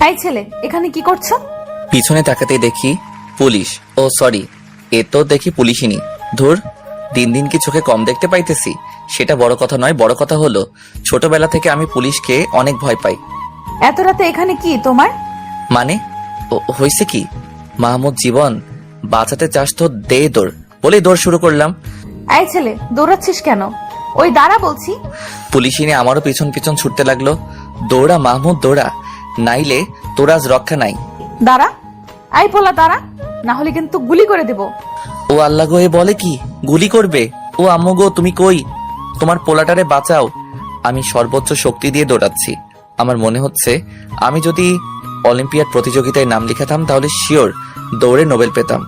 এই ছেলে, এখানে কি করছো? পিছনে তাকাতেই দেখি পুলিশ। ও সরি, এ তো দেখি পুলিশই। ধুর, দিন দিন কি চোখে কম দেখতে পাইতেছি? সেটা বড় কথা নয়, বড় কথা হলো ছোটবেলা থেকে আমি পুলিশকে অনেক ভয় পাই। এত রাতে এখানে কি তোমার? মানে হয়েছে কি? মাহমুদ জীবন বাঁচাতে চাস তো দে দৌড়, বলেই দৌড় শুরু করলাম। এই ছেলে, দৌড়াচ্ছিস কেন? ওই দাঁড়া বলছি। পুলিশই নিয়ে আমারও পিছন পিছন ছুটতে লাগলো। দৌড়া মাহমুদ দৌড়া, নাইলে তোর আজ রক্ষা নাই। দাঁড়া, এই পোলা দাঁড়া, না হলে কিন্তু গুলি করে দেব। ও আল্লাহ গো, এ বলে কি গুলি করবে? ও আম্মু গো, তুমি কই? তোমার পোলাটারে বাঁচাও। আমি সর্বোচ্চ শক্তি দিয়ে দৌড়াচ্ছি। আমার মনে হচ্ছে আমি যদি অলিম্পিয়াড প্রতিযোগিতায় নাম লিখাতাম তাহলে শিওর দৌড়ে নোবেল পেতাম।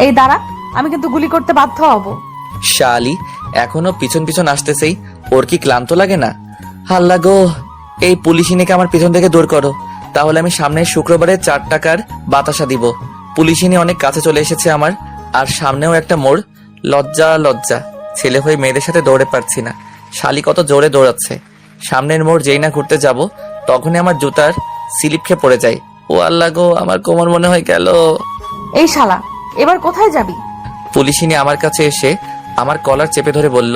এই দাঁড়া, আমি কিন্তু গুলি করতে বাধ্য হব। শালি এখনো পিছন পিছন আসতেছেই, ওর কি ক্লান্ত লাগে না? আল্লাহ গো, এই পুলিশিনীকে আমার পিছন থেকে দূর করো, তাহলে আমি সামনের শুক্রবারে 4 টাকার বাতাসা দিব। পুলিশিনী অনেক কাছে চলে এসেছে আমার, আর সামনেও একটা মোড়। লজ্জা লজ্জা, ছেলে হয়ে মেয়েদের সাথে দৌড়ে পারছি না। শালি কত জোরে দৌড়াচ্ছে। সামনের মোড় যেই না ঘুরতে যাব তখনই আমার জুতার স্লিপ খেয়ে পড়ে যায়। ও আল্লাহ গো, আমার কোমর মনে হয় গেল। এই শালা, এবার কোথায় যাবি? পুলিশিনী আমার কাছে এসে আমার কলার চেপে ধরে বলল,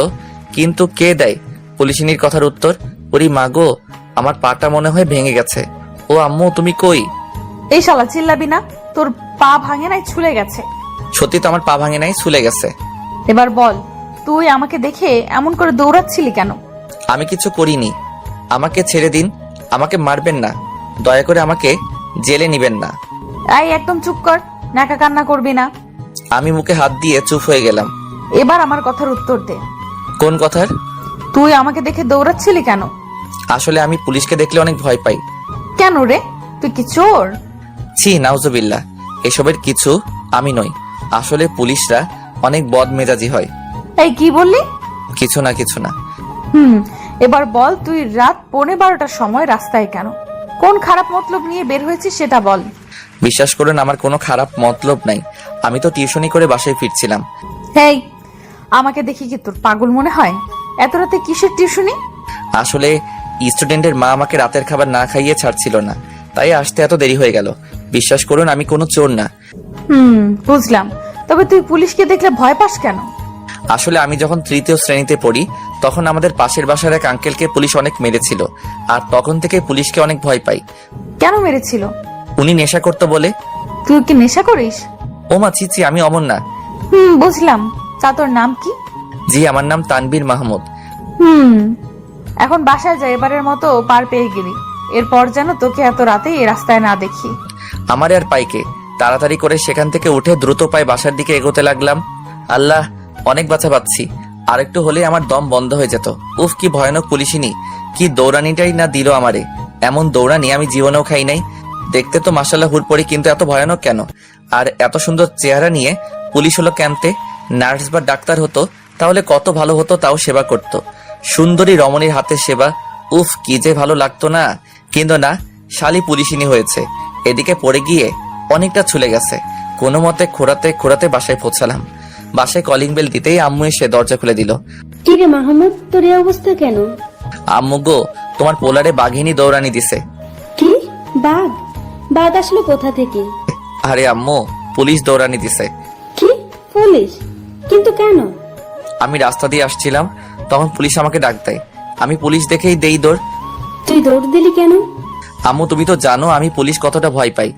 কিন্তু কে দেয়? পুলিশিনীর কথার উত্তর, ওরে মা গো, আমার পাটা মনে হয় ভেঙে গেছে। ও আম্মু, তুমি কই? এই শালা, চিল্লাবি না, তোর পা ভাঙে নাই, ছুলে গেছে। সত্যি তো আমার পা ভাঙে নাই, ছুলে গেছে। এবার বল, তুই আমাকে দেখে এমন করে দৌড়াচ্ছিলি কেন? আমি কিছু করিনি, আমাকে ছেড়ে দিন, আমাকে মারবেন না, দয়া করে আমাকে জেলে নিবেন না। এই একদম চুপ কর, নাকা কান্না করবি না। আমি মুখে হাত দিয়ে চুপ হয়ে গেলাম। এবার আমার কথার উত্তর দে। কোন কথার? তুই আমাকে দেখে দৌড়াচ্ছিলি কেন? আসলে আমি পুলিশকে দেখলে অনেক ভয় পাই। কেন রে, তুই কি চোর? ছি, নাউজুবিল্লাহ, এসবের কিছু আমি নই। আসলে পুলিশরা অনেক বদমেজাজি হয়। এই কি বললি? কিছু না কিছু না। এবার বল, তুই রাত 11:15টার সময় রাস্তায় কেন? কোন খারাপ মতলব নিয়ে বের হয়েছিস সেটা বল। বিশ্বাস করুন, আমার কোনো খারাপ মতলব নাই। আমি তো টিউশনি করে বাসায় ফিরছিলাম। এই, আমাকে দেখি কি তোর পাগল মনে হয়? এত রাতে কিসের টিউশনি? আসলে স্টুডেন্টের মা আমাকে রাতের খাবার না খাইয়ে ছাড়ছিল না, তাই আসতে এত দেরি হয়ে গেল। বিশ্বাস করুন, আমি কোনো চোর না। বুঝলাম। তবে তুই পুলিশকে দেখলে ভয় পাস কেন? আসলে আমি যখন 3য় শ্রেণীতে পড়ি তখন আমাদের পাশের বাসার এক আঙ্কেলকে পুলিশ অনেক মেরেছিল, আর তখন থেকে পুলিশকে অনেক ভয় পাই। কেন মেরেছিল? উনি নেশা করতো বলে। তুই কি নেশা করিস? ও মা, ছি, আমি অমন না। বুঝলাম। তা তোর নাম কি? জি, আমার নাম তানবীর মাহমুদ। এখন বাসায় যা, এবারের মতো পার পেয়ে গেলি। এরপর যেন তোকে এত রাতে এই রাস্তায় না দেখি। আমার আর পাইকে তাড়াতাড়ি করে সেখান থেকে উঠে দ্রুত পায়ে বাসার দিকে এগোতে লাগলাম। আল্লাহ, অনেক বাঁচা পাচ্ছি, আর একটু হলে আমার দম বন্ধ হয়ে যেত। উফ, কি ভয়ানক পুলিশিনী, কি দৌড়ানিটাই না দিল আমারে। এমন দৌড়ানি আমি জীবনেও খাই নাই। দেখতে তো মাশাআল্লাহ হুড়পড়ি, কিন্তু এত ভয়ানক কেন? আর এত সুন্দর চেহারা নিয়ে পুলিশ হলো ক্যাম্পে। নার্স বা ডাক্তার হতো তাহলে কত ভালো হতো, তাও সেবা করত। সুন্দরী রমণীর হাতের সেবা, উফ, কি যে ভালো লাগতো না। কিন্তু না, শালি পুলিশিনী হয়েছে। এদিকে পড়ে গিয়ে অনেকটা ছুলে গেছে। কোনো মতে খোঁড়াতে খোঁড়াতে বাসায় পৌঁছালাম। বাসায় কলিং বেল দিতেই আম্মু এসে দরজা খুলে দিল। কি রে মাহমুদ, তোর এই অবস্থা কেন? আম্মু গো, তোমার পোলারে বাঘিনী দৌড়ানি দিছে। কি? বাঘ? বাঘ আসলো কোথা থেকে? আরে আম্মু, পুলিশ দৌড়ানি দিছে। কি? পুলিশ? কিন্তু কেন? আমি রাস্তা দিয়ে আসছিলাম, তখন পুলিশ আমাকে ডাক দেয়। আমি পুলিশ দেখেই দেই দৌড়। তুই দৌড় দিলি কেন? আম্মু, তুমি তো জানো আমি পুলিশ কতটা ভয় পাই।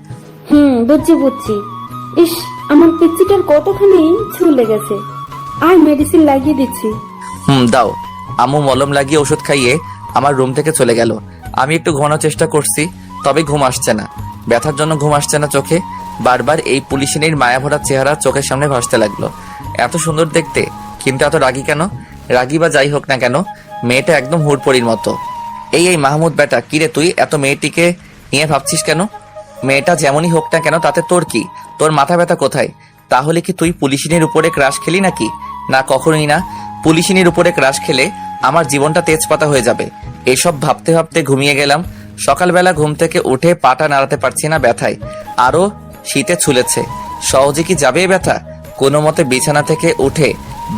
বুঝছি। ইস, আমার পিচ্চিটার কতখানি ছুলে গেছে। আর মেডিসিন লাগিয়ে দিচ্ছি। দাও। আম্মু মলম লাগিয়ে ওষুধ খাইয়ে আমার রুম থেকে চলে গেল। আমি একটু ঘুমানোর চেষ্টা করছি, তবে ঘুম আসছে না। ব্যথার জন্য ঘুম আসছে না চোখে। বারবার এই পুলিশিনীর মায়াভরা চেহারা চোখের সামনে ভাসতে লাগলো। এত সুন্দর দেখতে, কিন্তু এত রাগী কেন? রাগী বা যাই হোক না কেন, মেয়েটা একদম হুড়পড়ির মতো। এই মাহমুদ বেটা, কিরে তুই এত মেয়েটিকে নিয়ে ভাবছিস কেন? মেয়েটা যেমনই হোক না কেন, তাতে তোর কি? তোর মাথা ব্যথা কোথায়? তাহলে কি তুই পুলিশিনীর উপরে ক্রাশ খেলি নাকি? না, কখনোই না। পুলিশিনীর উপরে ক্রাশ খেলে আমার জীবনটা তেজপাতা হয়ে যাবে। এসব ভাবতে ভাবতে ঘুমিয়ে গেলাম। সকালবেলা ঘুম থেকে উঠে পাটা নাড়াতে পারছি না ব্যথায়, আরো শীতে ছুলেছে। সহজে কি যাবে ব্যথা? কোনো মতে বিছানা থেকে উঠে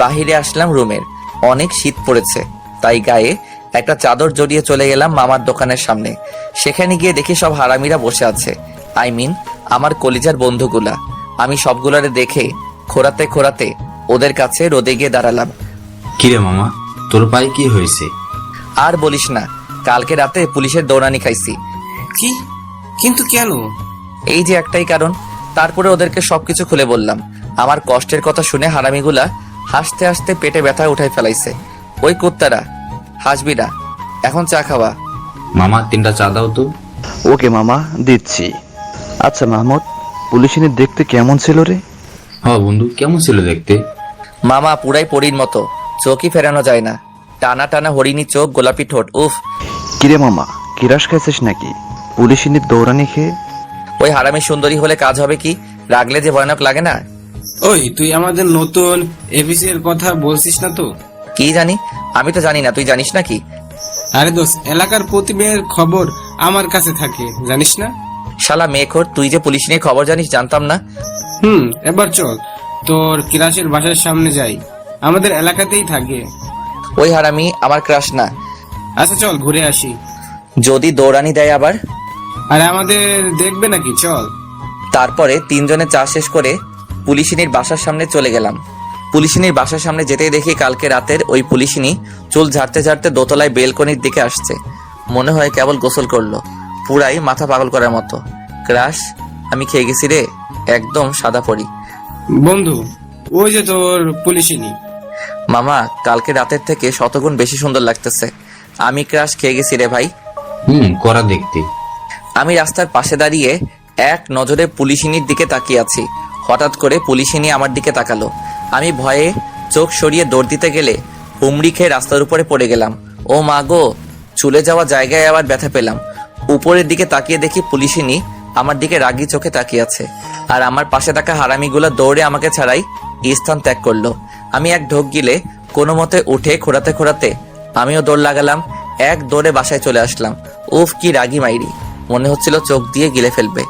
বাহিরে আসলাম রুমের। অনেক শীত পড়েছে, তাই গায়ে একটা চাদর জড়িয়ে চলে গেলাম মামার দোকানের সামনে। সেখানে গিয়ে দেখি সব হারামিরা বসে আছে, আমার কলিজার বন্ধুগুলা। আমি সবগুলারে দেখে খোরাতে খোরাতে ওদের কাছে রোদে গিয়ে দাঁড়ালাম। কিরে মামা, তোর পায়ে কি হয়েছে? আর বলিস না, কালকে রাতে পুলিশের দৌড়ানি খাইছি। কি? কিন্তু কেন? এই যে একটাই কারণ। তারপরে ওদেরকে সবকিছু খুলে বললাম। আমার কষ্টের কথা শুনে হারামিগুলা হাসতে হাসতে পেটে ব্যথা উঠাই ফেলাইছে। ওই কুত্তারা, হাসবি না, এখন চা খাওয়া। মামা 3টা চা দাও তো। ওকে মামা, দিচ্ছি। আচ্ছা মাহমুদ, পুলিশিনী দেখতে কেমন ছিল রে? বন্ধু, কেমন ছিল দেখতে? মামা পুরাই পরীর মতো, চোখই ফেরানো যায় না। টানা টানা হরিণী চোখ, গোলাপি ঠোঁট, উফ। কিরে মামা, কিরাস খাইছিস নাকি পুলিশিনীর দৌড়ানি খেয়ে? ওই হারামি সুন্দরী হলে কাজ হবে কি? রাগলে যে ভয়ানক লাগে না। ওই, তুই আমাদের নতুন এবিসি এর কথা বলছিস না তো? কি জানি, আমি তো জানি না, তুই জানিস নাকি? আরে দোস্ত, এলাকার প্রতি মেয়ের খবর আমার কাছে থাকে, জানিস না? শালা মেয়েখোর, তুই যে পুলিশ নিয়ে খবর জানিস জানতাম না। এবার চল, তোর কিরাসের বাসার সামনে যাই, আমাদের এলাকাতেই থাকে। ওই হারামি আমার ক্রাশ না। আচ্ছা চল, ঘুরে আসি। যদি দৌড়ানি দেয় আবার? আরে আমাদের দেখবে নাকি, চল। তারপরে 3 জনে চা শেষ করে পুলিশিনীর বাসার সামনে চলে গেলাম। পুলিশিনীর বাসার সামনে যেতেই দেখি কালকে রাতের ওই পুলিশিনী চুল ঝাড়তে ঝাড়তে দোতলায় বেলকনির দিকে আসছে। মনে হয় কেবল গোসল করলো, পুরাই মাথা পাগল করার মতো। ক্রাশ, আমি খেয়ে গেছি রে, একদম সাদা পরি। বন্ধু, ওই যে তোর পুলিশিনী। মামা, কালকে রাতের থেকে শতগুণ বেশি সুন্দর লাগতেছে। আমি ক্রাশ খেয়ে গেছি রে ভাই। করা দেখতে। আমি রাস্তার পাশে দাঁড়িয়ে এক নজরে পুলিশিনীর দিকে তাকিয়ে আছি। হঠাৎ করে পুলিশিনী আমার দিকে তাকালো। আমি ভয়ে চোখ সরিয়ে দৌড় দিতে গেলে হুমড়ি খেয়ে রাস্তার উপরে পড়ে গেলাম। ও মা গো, চুলে যাওয়া জায়গায় আবার ব্যথা পেলাম। উপরের দিকে তাকিয়ে দেখি পুলিশিনী আমার দিকে রাগী চোখে তাকিয়ে আছে, আর আমার পাশে থাকা হারামিগুলো দৌড়ে আমাকে ছাড়াই স্থান ত্যাগ করলো। আমি এক ঢোক গিলে কোনো মতে উঠে খোঁড়াতে খোঁড়াতে আমিও দৌড় লাগালাম। এক দৌড়ে বাসায় চলে আসলাম। উফ, কি রাগী মাইরি, মনে হচ্ছিল চোখ দিয়ে গিলে ফেলবে।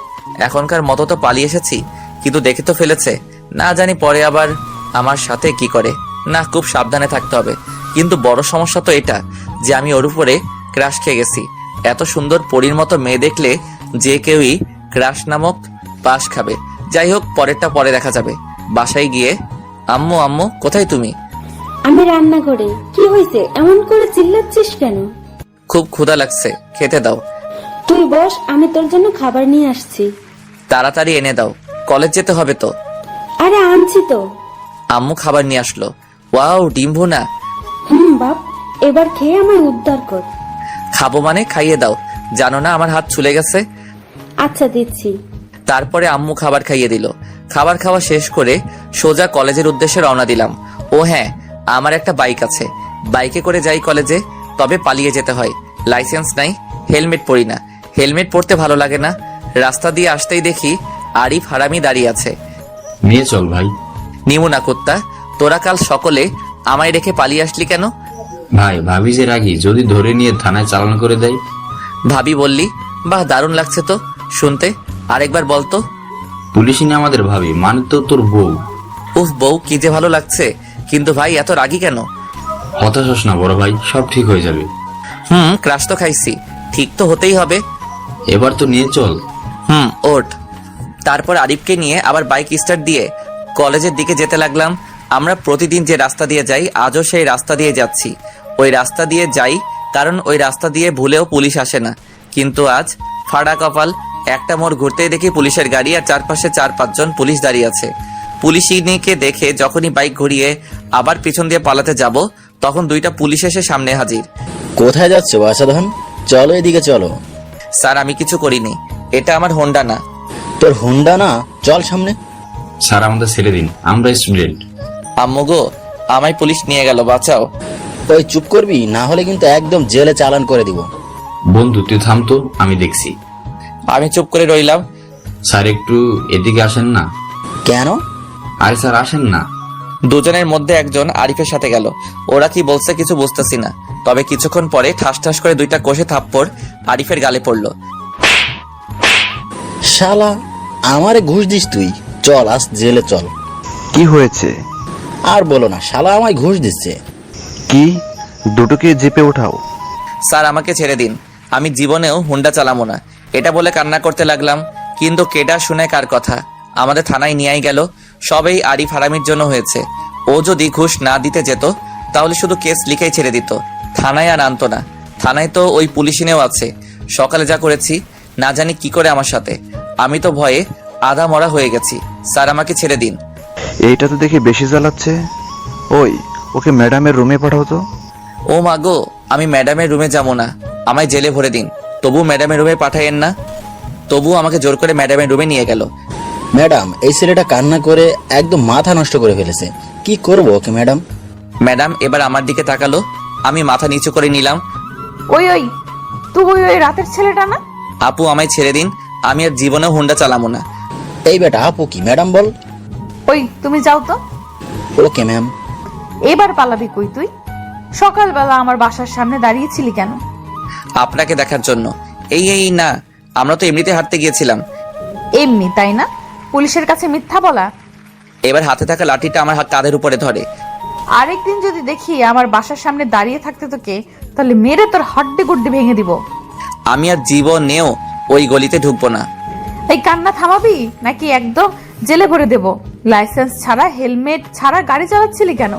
এখনকার মতো তো পালিয়ে এসেছি, কিন্তু দেখে তো ফেলেছে, না জানি পরে আবার আমার সাথে কি করে। না, খুব সাবধানে থাকতে হবে। কিন্তু বড় সমস্যা তো এটা যে আমি ওর উপরে ক্রাশ খেয়ে গেছি। এত সুন্দর পরীর মতো মেয়ে দেখলে যে কেউই ক্রাশ নামক পাশ খাবে। যাই হোক, পরেরটা পরে দেখা যাবে। বাসায় গিয়ে আম্মু, আম্মু কোথায় তুমি? আমি রান্না করে। কি হয়েছে, এমন করে চিল্লাচ্ছিস কেন? খুব ক্ষুধা লাগছে, খেতে দাও। তুই বস, আমি তোর জন্য খাবার নিয়ে আসছি। তাড়াতাড়ি এনে দাও, কলেজ যেতে হবে তো। আরে আনছি তো। আম্মু খাবার নিয়ে আসলো। ওয়াও, ডিম ভুনা। বাপ, এবার খেয়ে আমায় উদ্ধার কর। খাবো মানে খাইয়ে দাও, জানো না আমার হাত ছুলে গেছে। আচ্ছা, দিচ্ছি। তারপরে আম্মু খাবার খাইয়ে দিল। খাবার খাওয়া শেষ করে সোজা কলেজের উদ্দেশ্যে রওনা দিলাম। ও হ্যাঁ, আমার একটা বাইক আছে, বাইকে করে যাই কলেজে, তবে পালিয়ে যেতে হয়। লাইসেন্স নাই, হেলমেট পরি না, হেলমেট পরতে ভালো লাগে না। রাস্তা দিয়ে আসতেই দেখি আরিফ হারামি দাঁড়িয়ে আছে। নিয়ে চল ভাই। নিমু না কুত্তা, তোরা কাল সকলে আমায় রেখে পালিয়ে আসলি কেন? ভাই, ভাবি যে রাগি, যদি ধরে নিয়ে থানায় চালান করে দেয়। ভাবি বললি? বাহ, দারুণ লাগছে তো শুনতে। আরেকবার বলতো। পুলিশই না আমাদের ভাবি, মানে তো তোর বউ। উফ, বউ কি যে ভালো লাগছে। কিন্তু ভাই এত রাগী কেন? হতাশ হোস না বড় ভাই, সব ঠিক হয়ে যাবে। ক্রাশ তো খাইছি, ঠিক তো হতেই হবে। এবার তো নিয়ে চল। ওঠ। তারপর আরিফকে নিয়ে আবার বাইক স্টার্ট দিয়ে কলেজের দিকে যেতে লাগলাম। আমরা প্রতিদিন যে রাস্তা দিয়ে যাই, আজও সেই রাস্তা দিয়ে যাচ্ছি। ওই রাস্তা দিয়ে যাই কারণ ওই রাস্তা দিয়ে ভুলেও পুলিশ আসে না। কিন্তু আজ ফাড়া কপাল, একটা মোড় ঘুরতেই দেখি পুলিশের গাড়ি, আর চারপাশে 4-5 জন পুলিশ দাঁড়িয়ে আছে। পুলিশিনীকে দেখে যখনই বাইক ঘুরিয়ে আবার পিছন দিয়ে পালাতে যাব, তখন 2টা পুলিশ এসে সামনে হাজির। কোথায় যাচ্ছ বাসাধন? চলো এদিকে চলো। স্যার, আমি কিছু করিনি, এটা আমার হোন্ডা না। তোর হুন্ডা না? চল সামনে। স্যার, আমাদের ছেড়ে দিন, আমরা স্টুডেন্ট। আম্মু গো, আমায় পুলিশ নিয়ে গেল, বাঁচাও। ওই চুপ করবি, না হলে কিন্তু একদম জেলে চালান করে দিব। বন্ধু তুই থাম তো, আমি দেখছি। আমি চুপ করে রইলাম। স্যার একটু এদিকে আসেন না। কেন? আরে স্যার আসেন না। 2 জনের মধ্যে একজন আরিফের সাথে গেল। ওরা কি বলছে কিছু বুঝতেছি না, তবে কিছুক্ষণ পরে ঠাস ঠাস করে 2টা কষে থাপ্পড় আরিফের গালে পড়লো। শালা, আমারে ঘুষ দিস তুই? চল আজ জেলে চল। কি হয়েছে? আর বলো না, শালা আমায় ঘুষ দিচ্ছে। কি? দুটোকে জিপে ওঠাও। স্যার আমাকে ছেড়ে দিন, আমি জীবনেও হুন্ডা চালাবো না। এটা বলে কান্না করতে লাগলাম, কিন্তু কেডা শুনে কার কথা? আমাদের থানায় নিয়েই গেল। সবেই আরিফ হারামির জন্য হয়েছে। ও যদি ঘুষ না দিতে যেত তাহলে শুধু কেস লিখেই ছেড়ে দিত, থানায় আর আনতো না। থানায় তো ওই পুলিশিনেও আছে। সকালে যা করেছি না জানি কি করে আমার সাথে, আমি তো ভয়ে আধা মরা হয়ে গেছি। স্যার আমাকে ছেড়ে দিন। এইটা তো দেখি বেশি জ্বালাচ্ছে। ওই, ওকে ম্যাডামের রুমে পাঠাও তো। ও মাগো, আমি ম্যাডামের রুমে যাবো না, আমায় জেলে ভরে দিন। তবু ম্যাডামের রুমে পাঠাইয়েন না। তবু আমাকে জোর করে ম্যাডামের রুমে নিয়ে গেল। ম্যাডাম, এই ছেলেটা কান্না করে একদম মাথা নষ্ট করে ফেলেছে। কি করবো ওকে ম্যাডাম? ম্যাডাম এবার আমার দিকে তাকালো। আমি মাথা নিচু করে নিলাম। ওই ওই, তুই ওই রাতের ছেলেটা না? আপু আমায় ছেড়ে দিন, আমি আর জীবনেও হুন্ডা চালাবো না। এই বেটা, আপু কি ম্যাডাম বল। ওই তুমি যাও তো। Okay ma'am. এবার পালাবি কই তুই? সকালবেলা আমার বাসার সামনে দাঁড়িয়েছিলি কেন? আপনাকে দেখার জন্য। এই না, আমরা তো এমনিতে হাঁটতে গিয়েছিলাম। এমনি তাই না? পুলিশের কাছে মিথ্যা বলা। এবার হাতে থাকা লাঠিটা আমার কাঁধের উপরে ধরে। আরেকদিন যদি দেখি আমার বাসার সামনে দাঁড়িয়ে থাকতে তোকে, তাহলে মেরে তোর হাড্ডি গুড্ডি ভেঙে দিব। আমি আর জীবনেও ওই গলিতে ঢুকবো না। এই কান্না থামাবি নাকি একদম জেলে ভরে দেব? লাইসেন্স ছাড়া, হেলমেট ছাড়া গাড়ি চালাচ্ছিলি কেন?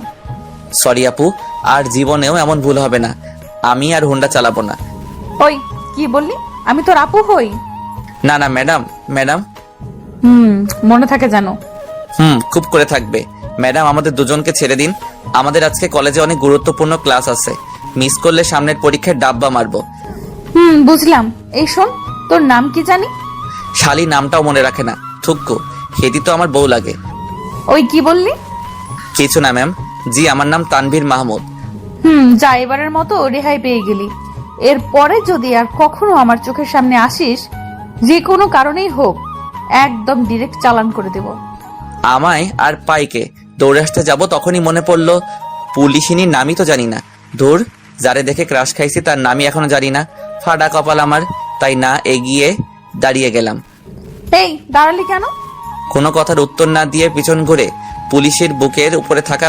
সরি আপু, আর জীবনেও এমন ভুল হবে না। আমি আর হুন্ডা চালাবো না। ওই কি বললি? আমি তোর আপু হই? না না ম্যাডাম, ম্যাডাম। মনে থাকে জানো। খুব করে থাকবে। ম্যাডাম আমাদের দুজনকে ছেড়ে দিন। আমাদের আজকে কলেজে অনেক গুরুত্বপূর্ণ ক্লাস আছে। মিস করলে সামনের পরীক্ষায় ডাব্বা মারবো। বুঝলাম। এই শোন, তোর নাম কি জানি? শালি নামটাও মনে রাখে না, থুক্কু। হেদি তো আমার বউ লাগে। ওই কি বললি? কিছু না ম্যাম। জি, আমার নাম তানভীর মাহমুদ। যা, এবারের মতো রেহাই পেয়ে গেলি। এরপরে যদি আর কখনো আমার চোখের সামনে আসিস, যে কোনো কারণেই হোক, একদম ডিরেক্ট চালান করে দেব। আমায় আর পাইকে দৌড়ে আসতে যাব, তখনই মনে পড়লো পুলিশিনীর নামই তো জানি না। ধুর, যারে দেখে ক্রাশ খাইছি তার নামই এখনো জানি না। ফাটা কপাল আমার, তাই না এগিয়ে দাঁড়িয়ে গেলাম। এই দাঁড়ালি কেন? কোনো কথার উত্তর না দিয়ে পিছন ঘুরে পুলিশের বুকের উপরে থাকা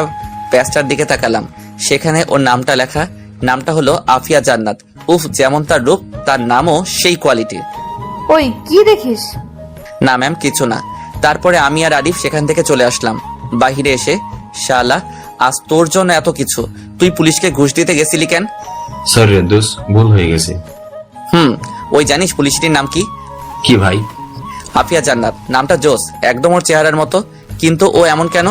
প্যাচটার দিকে তাকালাম। সেখানে ওর নামটা লেখা। নামটা হলো আফিয়া জান্নাত। উফ, যেমন তার রূপ, তার নামও সেই কোয়ালিটির। ওই কি দেখিস? না ম্যাম, কিছু না। তারপরে আমি আর আরিফ সেখান থেকে চলে আসলাম। বাহিরে এসে, শালা আজ তোর জন্য এত কিছু। তুই পুলিশকে ঘুষ দিতে গেছিলি কেন? সরি রে দোষ, ভুল হয়ে গেছে। ওই জানিস পুলিশটির নাম কি? কি ভাই? আফিয়া জান্নাত। নামটা জোস, একদম ওর চেহারার মতো। কিন্তু ও এমন কেন?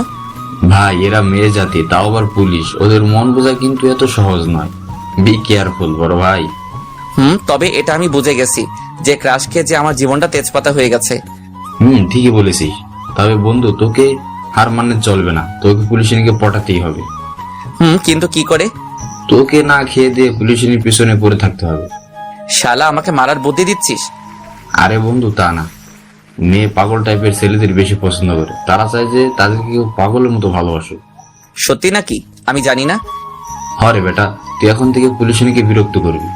ভাই, এরা মেয়ে জাতি, তাও আবার পুলিশ। ওদের মন বোঝা কিন্তু এত সহজ নয়। বি কেয়ারফুল বড় ভাই। তবে এটা আমি বুঝে গেছি যে ক্রাশ খেয়ে যে আমার জীবনটা তেজপাতা হয়ে গেছে। ঠিকই বলেছিস। তবে বন্ধু, তোকে হার মানলে চলবে না। তোকে পুলিশকে পটাতেই হবে। কিন্তু কি করে? তোকে না খেয়ে দিয়ে পুলিশের পিছনে পড়ে থাকতে হবে। শালা আমাকে মারার বুদ্ধি দিচ্ছিস? আরে বন্ধু, তা না। মেয়ে পাগল টাইপের ছেলেদের বেশি পছন্দ করে। তারা চায় যে তাদেরকে কেউ পাগলের মতো ভালোবাসুক। সত্যি নাকি? আমি জানি না। হরে বেটা, তুই এখন থেকে পুলিশকে বিরক্ত করবি।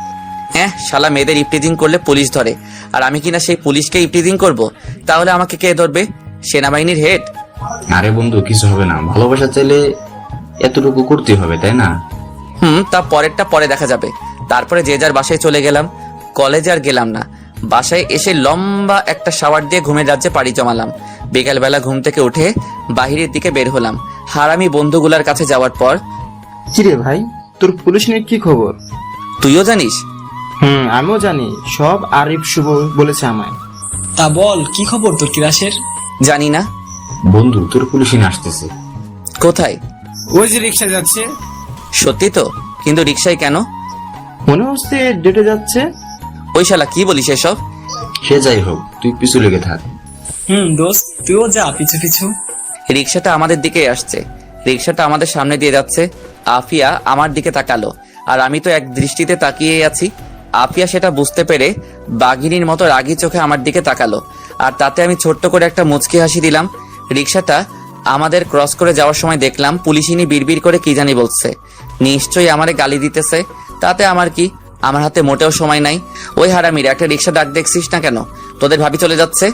হ্যাঁ, শালা মেয়েদের ইপটিজিং করলে পুলিশ ধরে, আর আমি কিনা সেই পুলিশকে ইপটিজিং করব? তাহলে আমাকে কে ধরবে? সেনাবাহিনীর হেড? আরে বন্ধু, কিছু হবে না। ভালোবাসা চাইলে এতটুকু করতে হবে, তাই না? তা পরেরটা পরে দেখা যাবে। তারপরে যে যার বাসায় চলে গেলাম। কলেজে আর গেলাম না। বাসায় এসে লম্বা একটা শাওয়ার দিয়ে ঘুমের রাজ্যে পাড়ি জমালাম। বিকালবেলা ঘুম থেকে উঠে বাহিরের দিকে বের হলাম। হারামি বন্ধুগুলার কাছে যাওয়ার পর, কিরে ভাই, তোর পুলিশ নিয়ে কি খবর? তুইও জানিস? আমিও জানি। সব আরিফ শুভ বলেছে আমায়। তা বল, কি খবর তোর ক্লাসের? জানি না। বন্ধু, তোর পুলিশ আসতেছে। কোথায়? ওই যে রিক্সা যাচ্ছে। সত্যি তো? কিন্তু রিক্সায় কেন? মনে হচ্ছে ডেটে যাচ্ছে। ওই শালা কি বলিস এসব? সে যাই হোক, তুই পিছু লেগে থাক। দোস্ত, তুইও যা পিছু পিছু। রিক্সাটা আমাদের দিকে আসছে। রিক্সাটা আমাদের সামনে দিয়ে যাচ্ছে। আফিয়া আমার দিকে তাকালো, আর আমি তো এক দৃষ্টিতে তাকিয়ে আছি। আফিয়া সেটা বুঝতে পেরে বাঘিনীর মতো রাগী চোখে আমার দিকে তাকালো, আর তাতে আমি ছোট্ট করে একটা মুচকি হাসি দিলাম। রিক্সাটা আমাদের ক্রস করে যাওয়ার সময় দেখলাম পুলিশিনী বিড়বিড় করে কি জানি বলছে। নিশ্চয়ই আমারে গালি দিতেছে। তাতে আমার কি? আমার হাতে মোটেও সময় নাই। ওই হারামির একটা রিক্সা ডাক দেখছিস না কেন? তোদের ভাবি চলে যাচ্ছে।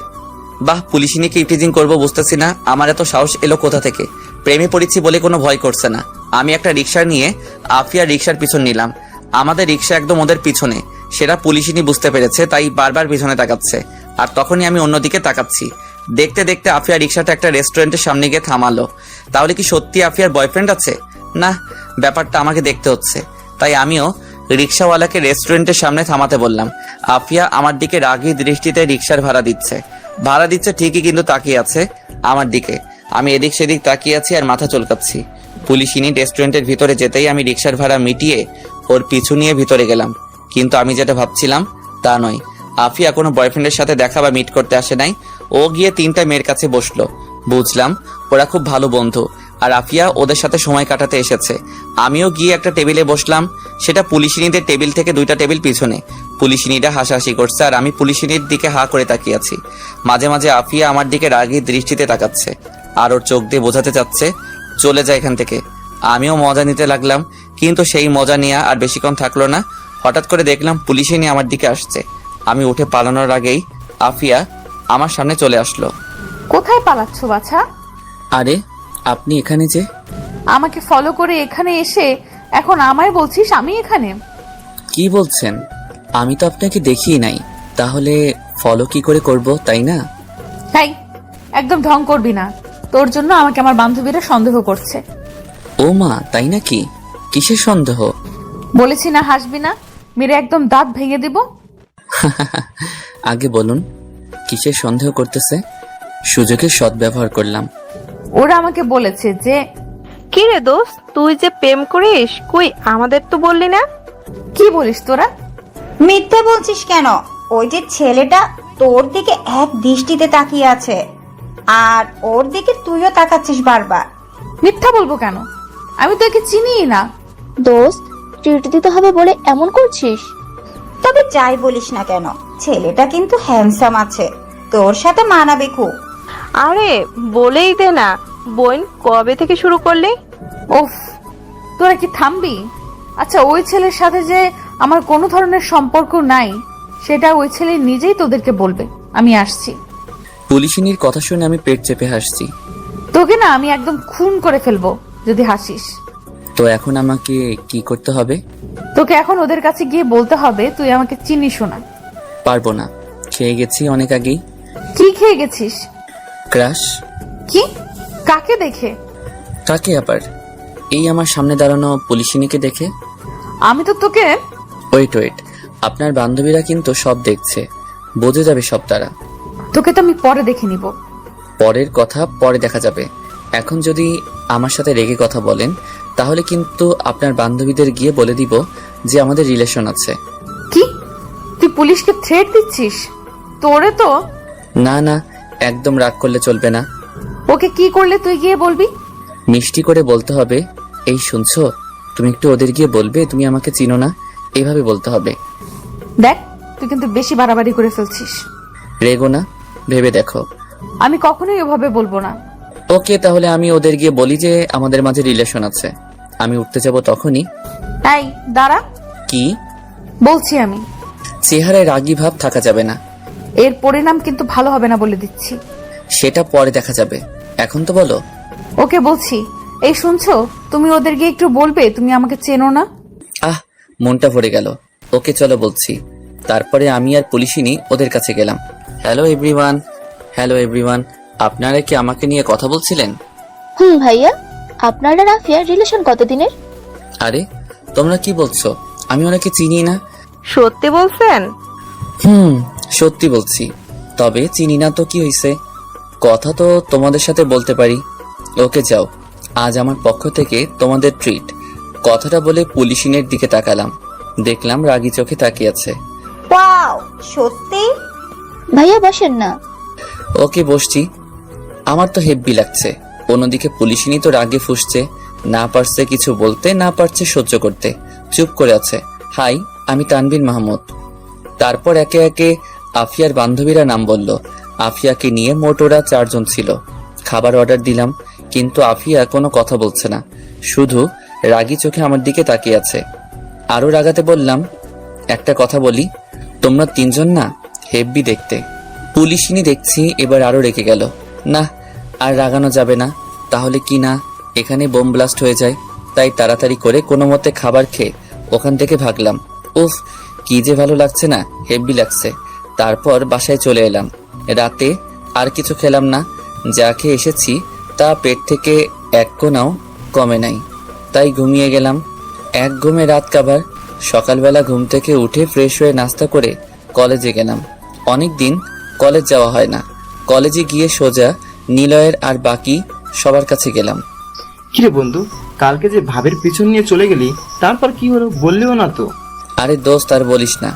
বাহ, পুলিশিনীকে ইপটিজিং করবো বুঝতেছি না আমার এত সাহস এলো কোথা থেকে। প্রেমে পড়েছি বলে কোনো ভয় করছে না। আমি একটা রিক্সা নিয়ে আফিয়া রিক্সার পিছন নিলাম। আমাদের রিক্সা একদম ওদের পিছনে। সেটা পুলিশিনি বুঝতে পেরেছে, তাই বারবার পিছনে তাকাচ্ছে। আর তখনই আমি অন্যদিকে তাকাচ্ছি। দেখতে দেখতে আফিয়া রিক্সাটা একটা রেস্টুরেন্টের সামনে গিয়ে থামালো। তাহলে কি সত্যি আফিয়ার বয়ফ্রেন্ড আছে? না, ব্যাপারটা আমাকে দেখতে হচ্ছে। তাই আমিও রিক্সাওয়ালাকে রেস্টুরেন্টের সামনে থামাতে বললাম। আফিয়া আমার দিকে রাগী দৃষ্টিতে রিক্সার ভাড়া দিচ্ছে ঠিকই, কিন্তু তাকিয়ে আছে আমার দিকে। আমি এদিক সেদিক তাকিয়ে আছি আর মাথা চুলকাচ্ছি। পুলিশিনি রেস্টুরেন্টের ভিতরে যেতেই আমি রিক্সার ভাড়া মিটিয়ে ওর পিছু নিয়ে ভিতরে গেলাম। কিন্তু আমি যেটা ভাবছিলাম তা নয়। আফিয়া কোনো বয়ফ্রেন্ডের সাথে দেখা বা মিট করতে আসে নাই। ও গিয়ে 3টা মেয়ের কাছে বসলো। বুঝলাম ওরা খুব ভালো বন্ধু, আর আফিয়া ওদের সাথে সময় কাটাতে এসেছে। আমিও গিয়ে একটা টেবিলে বসলাম। সেটা পুলিশিনীদের টেবিল থেকে 2টা টেবিল পিছনে। পুলিশিনীরা হাসাহাসি করছে আর আমি পুলিশিনীর দিকে হা করে তাকিয়ে আছি। মাঝে মাঝে আফিয়া আমার দিকে রাগী দৃষ্টিতে তাকাচ্ছে আর ওর চোখ দিয়ে বোঝাতে চাচ্ছে চলে যায় এখান থেকে। আমিও মজা নিতে লাগলাম, কিন্তু সেই মজা নিয়ে আর বেশিক্ষণ থাকলো না। হঠাৎ করে দেখলাম পুলিশিনী আমার দিকে আসছে। আমি উঠে পালানোর আগেই আফিয়া আমার সামনে চলে আসলো। কোথায় পালাচ্ছ বাছা? আরে আপনি এখানে যে? আমাকে ফলো করে এখানে এসে এখন আমায় বলছিস আমি এখানে? কি বলছেন? আমি তো আপনাকে দেখিই নাই, তাহলে ফলো কি করে করব, তাই না? তাই একদম ঢং করবি না। তোর জন্য আমাকে আমার বান্ধবীরা সন্দেহ করছে। ও মা, তাই নাকি? কিসের সন্দেহ? বলেছি না হাসবি না, মেরে একদম দাঁত ভেঙে দিব। আগে বলুন কিসের সন্দেহ করতেছে? সুযোগের সদ্ব্যবহার করলাম। ওরা আমাকে বলেছে যে কি রে দোস্ত, তুই যে প্রেম করিস, কই আমাদের তো বললি না? কি বলিস তোরা? মিথ্যে বলছিস কেন? ওই যে ছেলেটা তোর দিকে এক দৃষ্টিতে তাকিয়ে আছে, আর ওর দিকে তুইও তাকাচ্ছিস বারবার। মিথ্যা বলবো কেন? আমি তো একে চিনিই না। দোস্ত, ট্রিট দিতে হবে বলে এমন করছিস? তবে যাই বলিস না কেন, ছেলেটা কিন্তু হ্যান্ডসাম আছে, তোর সাথে মানাবে খুব। আরে বলেই দে না, বোন কবে থেকে শুরু করলি? ওফ, তোরা কি থামবি? আচ্ছা, ওই ছেলের সাথে যে আমার কোনো ধরনের সম্পর্ক নাই সেটা ওই ছেলে নিজেই তোদেরকে বলবে। আমি আসছি। পুলিশিনীর কথা শুনে আমি পেট চেপে হাসছি। তোকে না আমি একদম খুন করে ফেলবো যদি হাসিস। তো এখন আমাকে কি করতে হবে? তোকে এখন ওদের কাছে গিয়ে বলতে হবে তুই আমাকে চিনিস না। পারবো না, খেয়ে গেছি অনেক আগেই। কি খেয়ে গেছিস? ক্রাশ। কি? কাকে দেখে? কাকে আবার? এই আমার সামনে দাঁড়ানো পুলিশিনীকে দেখে। আমি তো তোকে ওয়েট, আপনার বান্ধবীরা কিন্তু সব দেখছে, বোঝে যাবে সব তারা। তোকে তো আমি পরে দেখে নিব। পরের কথা পরে দেখা যাবে। এখন যদি আমার সাথে রেগে কথা বলেন তাহলে কিন্তু আপনার বান্ধবীদের গিয়ে বলে দিব যে আমাদের রিলেশন আছে। কি? তুই পুলিশকে থ্রেট দিচ্ছিস? তোরে তো না, একদম রাগ করলে চলবে না। ওকে কি করলে তুই গিয়ে বলবি? মিষ্টি করে বলতে হবে, এই শুনছো, তুমি একটু ওদের গিয়ে বলবে তুমি আমাকে চিনো না, এভাবে বলতে হবে। দেখ, তুই কিন্তু বেশি বাড়াবাড়ি করে ফেলছিস। রেগো না, ভেবে দেখো। আমি কখনোই এভাবে বলবো না। ওকে, তাহলে আমি ওদের গিয়ে বলি যে আমাদের মাঝে রিলেশন আছে। আমি উঠতে যাব তখনই। এই দাঁড়া। কি বলছি আমি। চেহারায় রাগী ভাব থাকা যাবে না। এর পরিণাম কিন্তু ভালো হবে না বলে দিচ্ছি। সেটা পরে দেখা যাবে, এখন তো বলো। ওকে বলছি, এই শুনছো, তুমি ওদের গিয়ে একটু বলবে তুমি আমাকে চেনো না। আহ, মনটা ভরে গেল। ওকে চলো বলছি। তারপরে আমি আর পুলিশিনী ওদের কাছে গেলাম। হ্যালো এভরিওয়ান, আপনারা কি আমাকে নিয়ে কথা বলছিলেন? ভাইয়া, আপনার আর আফিয়ার রিলেশন কতদিনের? আরে তোমরা কি বলছো? আমি ওনাকে চিনি না। সত্যি বলছেন? সত্যি বলছি। তবে চিনি না তো কি হয়েছে? কথা তো তোমাদের সাথে বলতে পারি। ওকে যাও, আজ আমার পক্ষ থেকে তোমাদের ট্রিট। কথাটা বলে পুলিশিনের দিকে তাকালাম, দেখলাম রাগী চোখে তাকিয়ে আছে। ওয়াও, সত্যি? ভাইয়া বসেন না। ওকে বসছি। আমার তো হেব্বি লাগছে। অন্যদিকে পুলিশিনী তো রাগে ফুঁসছে, না পারছে কিছু বলতে, না পারছে সহ্য করতে, চুপ করে আছে। হাই, আমি তানভীর মাহমুদ। তারপর একে একে আফিয়ার বান্ধবীরা নাম বলল। আফিয়াকে নিয়ে মোট ওরা 4 জন ছিল। খাবার অর্ডার দিলাম, কিন্তু আফিয়া কোনো কথা বলছে না, শুধু রাগী চোখে আমার দিকে তাকিয়ে আছে। আরো রাগাতে বললাম, একটা কথা বলি, তোমরা 3 জন না হেব্বি দেখতে। পুলিশিনী দেখছি এবার আরো রেগে গেল। না, আর রাগানো যাবে না, তাহলে কি না এখানে বোম ব্লাস্ট হয়ে যায়। তাই তাড়াতাড়ি করে কোনো মতে খাবার খেয়ে ওখান থেকে ভাগলাম। উফ, কি যে ভালো লাগছে না, হেভি লাগছে। তারপর বাসায় চলে এলাম। রাতে আর কিছু খেলাম না, যা খেয়ে এসেছি তা পেট থেকে এক কোনাও কমে নাই, তাই ঘুমিয়ে গেলাম। এক ঘুমে রাত কাবার। সকালবেলা ঘুম থেকে উঠে ফ্রেশ হয়ে নাস্তা করে কলেজে গেলাম। অনেক দিন কলেজ যাওয়া হয় না। কলেজে গিয়ে সোজা নিলয়ের আর বাকি সবার কাছে গেলাম। কিরে বন্ধু, কালকে যে ভাবের পিছন নিয়ে চলে গেলি, তারপর কি হলো বললিও না তো? আরে দোস্ত, আর বলিস না,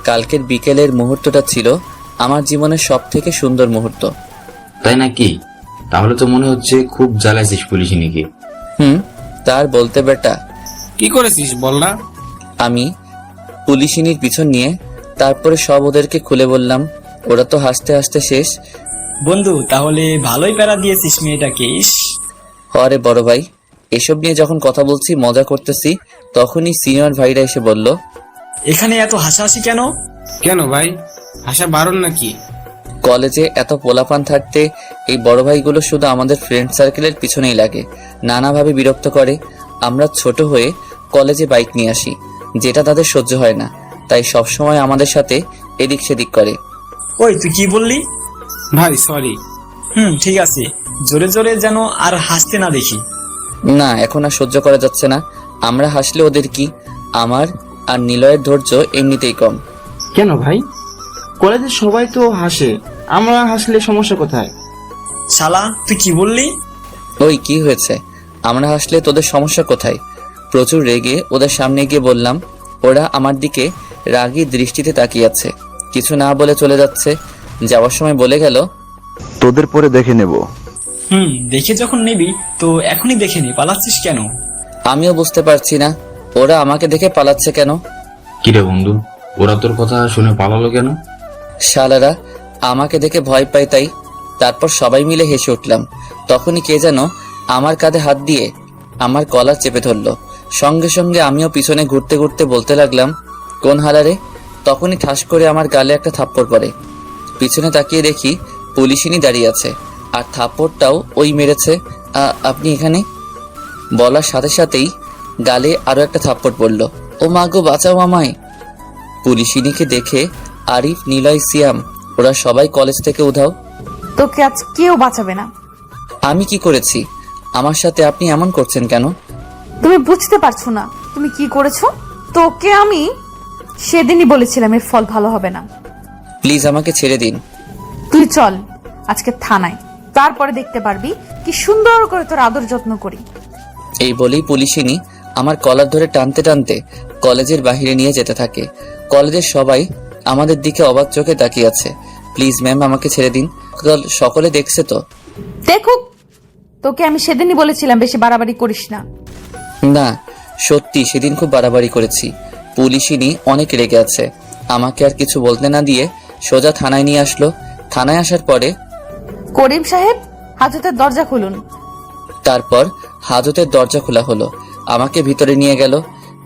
কালকের বিকেলের মুহূর্তটা ছিল আমার জীবনের সব থেকে সুন্দর মুহূর্ত। তাই নাকি? তাহলে তো মনে হচ্ছে খুব জ্বালাইছিস পুলিশিনীকে। তার বলতে বেটা, কি করেছিস বল না? আমি পুলিশিনীর পিছন নিয়ে তারপরে সব ওদেরকে খুলে বললাম। ওরা তো হাসতে হাসতে শেষ। বন্ধু, তাহলে ভালোই প্যারা দিয়েছিস মেয়েটাকে। ইস, আরে বড় ভাই, এসব নিয়ে যখন কথা বলছি, মজা করতেছি, তখনই সিনিয়র ভাইরা এসে বলল, এখানে এত হাসাহাসি কেন? কেন ভাই, হাসা বারণ নাকি? কলেজে এত পোলাপান থাকতে এই বড় ভাইগুলো শুধু আমাদের ফ্রেন্ড সার্কেলের পিছনেই লাগে, নানাভাবে বিরক্ত করে। আমরা ছোট হয়ে কলেজে বাইক নিয়ে আসি, যেটা তাদের সহ্য হয় না, তাই সবসময় আমাদের সাথে এদিক সেদিক করে। ওই তুই কি বললি? ভাই সরি। ঠিক আছে, জোরে জোরে যেন আর হাসতে না দেখি। না, এখন আর সহ্য করা যাচ্ছে না। আমরা হাসলে ওদের কি? আমার আর নিলয়ের ধৈর্য এমনিতেই কম। কেন ভাই, কলেজে সবাই তো হাসে, আমরা হাসলে সমস্যা কোথায়? শালা, তুই কি বললি? ওই কি হয়েছে? আমরা হাসলে তোদের সমস্যা কোথায়? প্রচুর রেগে ওদের সামনে গিয়ে বললাম। ওরা আমার দিকে রাগী দৃষ্টিতে তাকিয়ে আছে, কিছু না বলে চলে যাচ্ছে। যাওয়ার সময় বলে গেল, তোদের পরে দেখে নেব। দেখে যখন নিবি তো এখনই দেখে নি, পালাচ্ছিস কেন? আমিও বুঝতে পারছি না ওরা আমাকে দেখে পালাচ্ছে কেন। কিরে বন্ধু, ওরা তোর কথা শুনে পালালো কেন? শালারা আমাকে দেখে ভয় পায় তাই। তারপর সবাই মিলে হেসে উঠলাম। তখনই কে যেন আমার কাঁধে হাত দিয়ে আমার কলার চেপে ধরলো। সঙ্গে সঙ্গে আমিও পিছনে ঘুরতে ঘুরতে বলতে লাগলাম, কোন হালারে? তখনই ঠাস করে আমার গালে একটা থাপ্পড় পড়ে। পিছনে তাকিয়ে দেখি পুলিশিনী দাঁড়িয়ে আছে, আর থাপ্পড়টাও ওই মেরেছে। আপনি এখানে? বলার সাথে সাথেই গালে আরো একটা থাপ্পড় পড়লো। ও মা গো, বাঁচাও আমায়! পুলিশিনীকে দেখে আরিফ, নিলয়, সিয়াম ওরা সবাই কলেজ থেকে উধাও। তোকে আজ কেউ বাঁচাবে না। আমি কি করেছি? আমার সাথে আপনি এমন করছেন কেন? তুমি বুঝতে পারছো না তুমি কি করেছো। তোকে আমি সেদিনই বলেছিলাম এর ফল ভালো হবে না। প্লিজ আমাকে ছেড়ে দিন। তুই চল আজকে থানায়, তারপরে দেখতে পারবি কি সুন্দর করে তোর আদর যত্ন করি। এই বলেই পুলিশিনী আমার কলার ধরে টানতে টানতে কলেজের বাহিরে নিয়ে যেতে থাকে। কলেজের সবাই আমাদের দিকে অবাক চোখে তাকিয়ে আছে। প্লিজ ম্যাম, আমাকে ছেড়ে দিন। সকলে দেখছে তো? দেখুক, তোকে আমি সেদিনই বলেছিলাম বেশি বাড়াবাড়ি করিস না। না, সত্যি সেদিন খুব বাড়াবাড়ি করেছি। পুলিশিনী অনেক রেগে আছে। আমাকে আর কিছু বলতে না দিয়ে সোজা থানায় নিয়ে আসলো। থানায় আসার পরে, করিম সাহেব, হাজতের দরজা খুলুন। তারপর হাজতের দরজা খোলা হলো, আমাকে ভিতরে নিয়ে গেল।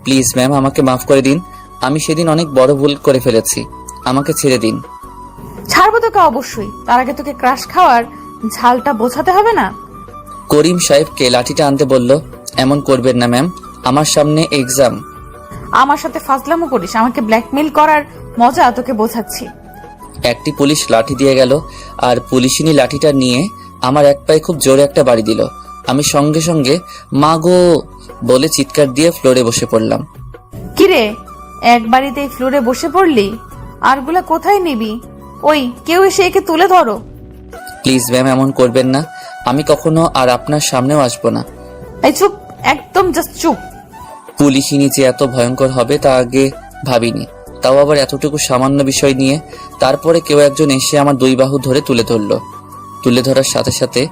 প্লিজ ম্যাম, আমাকে মাফ করে দিন। আমি সেদিন অনেক বড় ভুল করে ফেলেছি, আমাকে ছেড়ে দিন। ছাড়বো তোকে অবশ্যই, তার আগে তোকে ক্রাশ খাওয়ার ঝালটা বোঝাতে হবে না। করিম সাহেবকে লাঠিটা আনতে বলল। এমন করবেন না ম্যাম, আমার সামনে এক্সাম। আমার সাথে ফাজলামো করিস, আমাকে ব্ল্যাকমেইল করার মজা তোকে বোঝাচ্ছি। একটি পুলিশ লাঠি দিয়ে গেল, আর পুলিশিনী লাঠিটা নিয়ে আমার এক পায়ে খুব জোরে একটা বাড়ি দিল। আমি সঙ্গে সঙ্গে মা গো বলে চিৎকার দিয়ে ফ্লোরে বসে পড়লাম। কিরে, এক বাড়িতে ফ্লোরে বসে পড়লি? আরগুলা কোথায় নিবি? ওই কেউ এসে একে তুলে ধরো। প্লিজ ম্যাম, এমন করবেন না। আমি কখনো আর আপনার সামনেও আসবো না। এই চুপ, একদম জাস্ট চুপ। পুলিশিনী যে এত ভয়ঙ্কর হবে তা আগে ভাবিনি, তাও আবার এতটুকু সামান্য বিষয় নিয়ে। তারপরে কেউ একজন এসে আমার দুই বাহু ধরে তুলে ধরলো। তুলে ধরার সাথে সাথে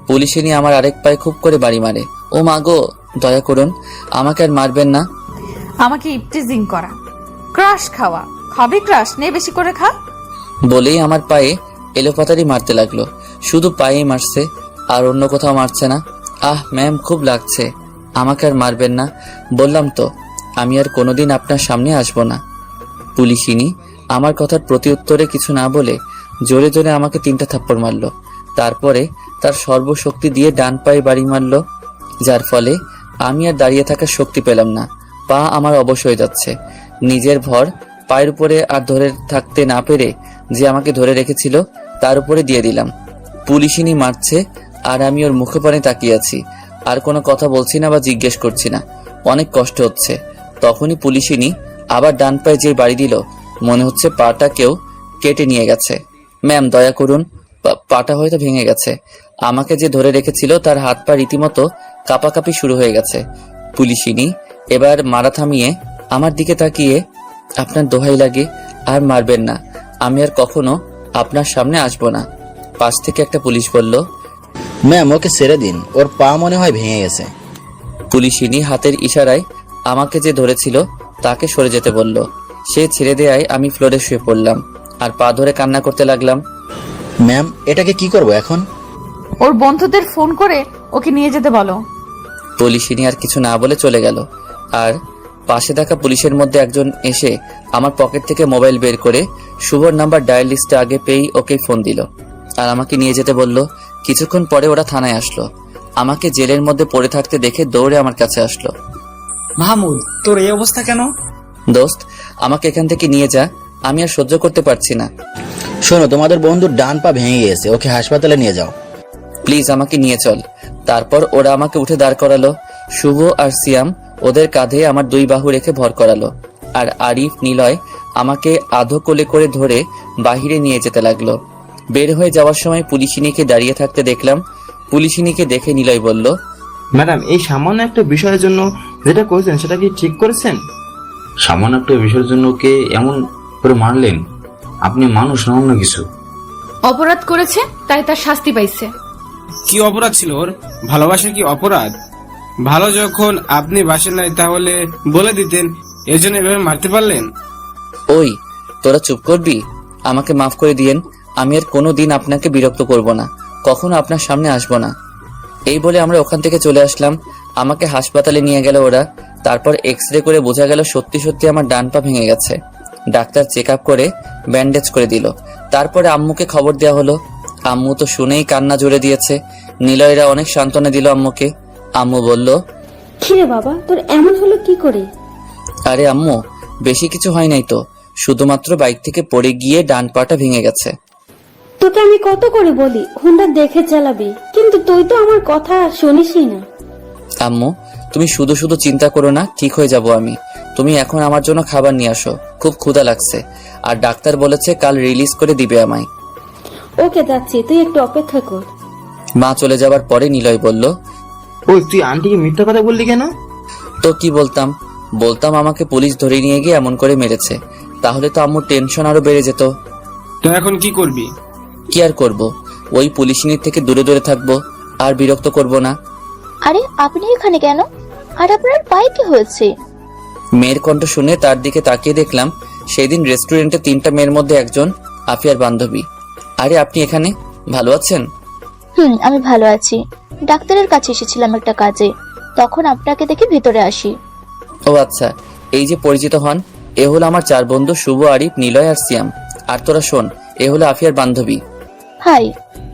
পুলিশিনী আমার আরেক পায়ে খুব করে বাড়ি মারে। ও মা গো, দয়া করুন, আমাকে আর মারবেন না। আমাকে ইপটিজিং করা, ক্রাশ খাওয়া, খাবি ক্রাশ, নে বেশি করে খা। বলেই আমার পায়ে এলোপাতারি মারতে লাগলো। শুধু পায়েই মারছে, আর অন্য কোথাও মারছে না। আহ ম্যাম, খুব লাগছে, আমাকে আর মারবেন না। বললাম তো, আমি আর কোনোদিন আপনার সামনে আসবো না। পুলিশিনী আমার কথার প্রতি উত্তরে কিছু না বলে জোরে জোরে আমাকে 3টা থাপ্পড় মারলো। তারপরে তার সর্বশক্তি দিয়ে ডান পায়ে বাড়ি মারলো, যার ফলে আমি আর দাঁড়িয়ে থাকার শক্তি পেলাম না। পা আমার অবশ হয়ে যাচ্ছে। নিজের ভর পায়ের উপরে আর ধরে থাকতে না পেরে যে আমাকে ধরে রেখেছিল তার উপরে দিয়ে দিলাম। পুলিশিনি মারছে আর আমি ওর মুখে পানে তাকিয়ে আছি। আর কোনো কথা বলছি না বা জিজ্ঞেস করছি না। অনেক কষ্ট হচ্ছে। তখনই পুলিশিনি আবার ডান পায়ে যে বাড়ি দিল, মনে হচ্ছে পাটা কেউ কেটে নিয়ে গেছে। ম্যাম দয়া করুন, পাটা হয়তো ভেঙে গেছে। আমাকে যে ধরে রেখেছিল তার হাত পা রীতিমতো কাঁপাকাঁপি শুরু হয়ে গেছে। পুলিশিনি এবার মারা থামিয়ে আমার দিকে তাকিয়ে, আপনার দোহাই লাগে আর মারবেন না, আমি আর কখনো আপনার সামনে আসবো না। পাশ থেকে একটা পুলিশ বলল, ম্যাম ওকে ছেড়ে দিন, ওর পা মনে হয় ভেঙে গেছে। পুলিশিনি হাতের ইশারায় আমাকে যে ধরেছিল তাকে সরে যেতে বলল। সে ছেড়ে দেয়ায় আমি ফ্লোরে শুয়ে পড়লাম আর পা ধরে কান্না করতে লাগলাম। ম্যাম এটাকে কি করব এখন? ওর বন্ধুদের ফোন করে ওকে নিয়ে যেতে বলো। পুলিশিনি আর কিছু না বলে চলে গেল। আর পাশে থাকা পুলিশের মধ্যে একজন এসে আমার পকেট থেকে মোবাইল বের করে শুভর নাম্বার ডায়াল লিস্টে আগে পেয়েই ওকে ফোন দিল আর আমাকে নিয়ে যেতে বলল। কিছুক্ষণ পরে ওরা থানায় আসলো। আমাকে জেলের মধ্যে পড়ে থাকতে দেখে দৌড়ে আমার কাছে আসলো। মাহমুদ, তোর এই অবস্থা কেন? দোস্ত, আমাকে এখান থেকে নিয়ে যা, আমি আর সহ্য করতে পারছি না। শোনো, তোমাদের বন্ধুর ডান পা ভেঙে গিয়েছে, ওকে হাসপাতালে নিয়ে যাও। প্লিজ আমাকে নিয়ে চল। তারপর ওরা আমাকে উঠে দাঁড় করালো। শুভ আর সিয়াম ওদের কাঁধে আমার দুই বাহু রেখে ভর করালো আর আরিফ নিলয় আমাকে আধো কোলে করে ধরে বাহিরে নিয়ে যেতে লাগলো। বের হয়ে যাওয়ার সময় পুলিশিনীকে দাঁড়িয়ে থাকতে দেখলাম। পুলিশিনীকে দেখে নিলয় বলল, ম্যাডাম এই সামান্য একটা বিষয়ের জন্য যেটা করেছেন সেটা কি ঠিক করেছেন? সামান্য একটা বিষয়ের জন্য ওকে এমন করে মারলেন? আপনি মানুষ না অন্য কিছু। অপরাধ করেছে তাই তার শাস্তি পাইছে। কি অপরাধ ছিল ওর? ভালোবাসা কি অপরাধ? ভালো যখন আপনি বাসেন নাই তাহলে বলে দিতেন, এর জন্য এভাবে মারতে পারলেন? ওই তোরা চুপ করবি? আমাকে মাফ করে দিয়েন, আমি আর কোনো দিন আপনাকে বিরক্ত করব না, কখনো আপনার সামনে আসবো না। এই বলে আমরা ওখান থেকে চলে আসলাম। আমাকে হাসপাতালে নিয়ে গেল ওরা। তারপর এক্সরে করে বোঝা গেল সত্যি সত্যি আমার ডান পা ভেঙে গেছে। ডাক্তার চেক আপ করে ব্যান্ডেজ করে দিল। তারপরে আম্মুকে খবর দেওয়া হলো। আম্মু তো শুনেই কান্না জুড়ে দিয়েছে। নিলয়রা অনেক সান্ত্বনা দিল আম্মুকে। আম্মু বলল, কিরে বাবা, তোর এমন হলো কি করে? আরে আম্মু, বেশি কিছু হয় নাই তো, শুধুমাত্র বাইক থেকে পড়ে গিয়ে ডান পাটা ভেঙে গেছে। তোকে আমি কত করে বলি হুন্ডা দেখে চালাবি, কিন্তু তুই তো আমার কথা শুনিসই না। আম্মু, তুমি শুধু শুধু চিন্তা করো না, ঠিক হয়ে যাব আমি। তুমি এখন আমার জন্য খাবার নিয়ে আসো, খুব ক্ষুধা লাগছে। আর ডাক্তার বলেছে কাল রিলিজ করে দিবে আমায়। ওকে যাচ্ছি, তুই একটু অপেক্ষা কর। মা চলে যাবার পরে নিলয় বলল, ওই তুই আন্টিকে মিথ্যা কথা বললি কেন? তো কি বলতাম আমাকে পুলিশ ধরে নিয়ে গিয়ে এমন করে মেরেছে। তাহলে তো আম্মুর টেনশন আরো বেড়ে যেত। তো এখন কি করবি? কি আর করব, ওই পুলিশিনীর থেকে দূরে দূরে থাকবো, আর বিরক্ত করব না। আরে আপনি এখানে কেন? আর আপনার পায়ে কি হয়েছে? মেয়ের কণ্ঠ শুনে তার দিকে তাকিয়ে দেখলাম সেই দিন রেস্টুরেন্টে 3টা মেয়ের মধ্যে একজন আফিয়ার বান্ধবী। আরে আপনি এখানে, ভালো আছেন? আমি ভালো আছি। ডাক্তারের কাছে এসেছিলাম একটা কাজে, তখন আপনাকে দেখে ভিতরে আসি। ও আচ্ছা, এই যে পরিচিত হন, এ হলো আমার 4 বন্ধু শুভ, আরিফ, নিলয় আর সিয়াম। আর তোরা শোন, এ হলো আফিয়ার বান্ধবী। হাই,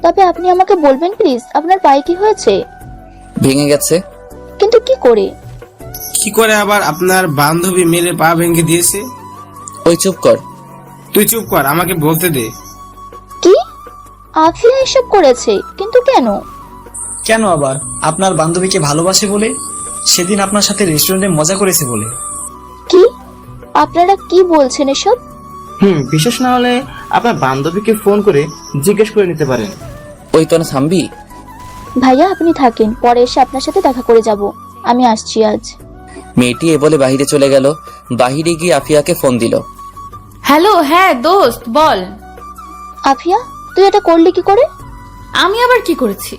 তবে আপনি আমাকে বলবেন প্লিজ আপনার পায়ে কি হয়েছে? ভেঙে গেছে। কিন্তু কি করে? কি করে আবার আপনার বান্ধবী মেরে পা ভেঙে দিয়েছে? ওই চুপ কর। তুই চুপ কর, আমাকে বলতে দে। কি? আফিয়া এসব করেছে? কিন্তু কেন? কেন আবার? আপনার বান্ধবীকে ভালোবাসে বলে, সেদিন আপনার সাথে রেস্টুরেন্টে মজা করেছে বলে। কি? আপনারা কি বলছেন এসব? বিশেষ না হলে আপনার বান্ধবীকে ফোন করে জিজ্ঞেস করে নিতে পারেন। ওই তো না থামবি? ভাইয়া আপনি থাকেন, পরে এসে আপনার সাথে দেখা করে যাব। আমি আসছি আজ। মেয়েটি এ বলে বাহিরে চলে গেল। বাহিরে গিয়ে আফিয়াকে ফোন দিল। হ্যালো, হ্যাঁ দোস্ত বল। আফিয়া, তুই এটা করলি কি করে? আমি আবার কি করেছি?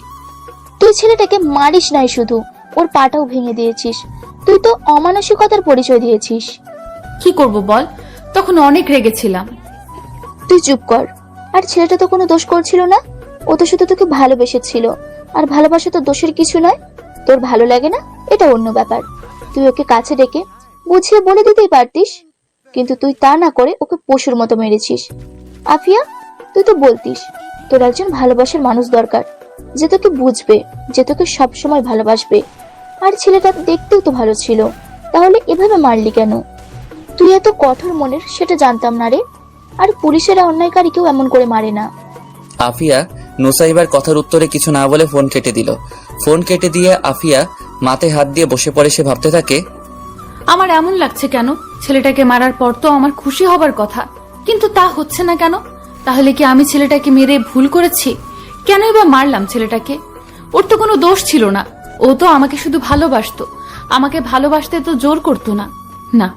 তুই ছেলেটাকে মারিস নাই, শুধু ওর পাটাও ভেঙে দিয়েছিস। তুই তো অমানসিকতার পরিচয় দিয়েছিস। কি করব বল, তখন অনেক রেগেছিলাম। তুই চুপ কর। আর ছেলেটা তো কোনো দোষ করছিল না, ও তো শুধু তোকে ভালোবেসেছিল। আর ভালোবাসা তো দোষের কিছু নয়। তোর ভালো লাগে না এটা অন্য ব্যাপার। তুই ওকে কাছে ডেকে বুঝিয়ে বলে দিতেই পারতিস, কিন্তু তুই তা না করে ওকে পশুর মতো মেরেছিস। আফিয়া, তুই তো বলতিস তোর একজন ভালোবাসার মানুষ দরকার, যে তোকে বুঝবে, যে তোকে সবসময় ভালোবাসবে। আর ছেলেটা দেখতেও তো ভালো ছিল, তাহলে এভাবে মারলি কেন? তুই এত কঠোর মনের সেটা জানতাম না রে। আর পুলিশেরা অন্যায়কারী কেউ এমন করে মারে না। আফিয়া নুসাইবার কথার উত্তরে কিছু না বলে ফোন কেটে দিল। ফোন কেটে দিয়ে আফিয়া মাথায় হাত দিয়ে বসে পড়ে সে ভাবতে থাকে, আমার এমন লাগছে কেন? ছেলেটাকে মারার পর তো আমার খুশি হবার কথা, কিন্তু তা হচ্ছে না কেন? তাহলে কি আমি ছেলেটাকে মেরে ভুল করেছি? কেনই বা মারলাম ছেলেটাকে? ওর তো কোনো দোষ ছিল না, ও তো আমাকে শুধু ভালোবাসতো। আমাকে ভালোবাসতে তো জোর করতো না। না,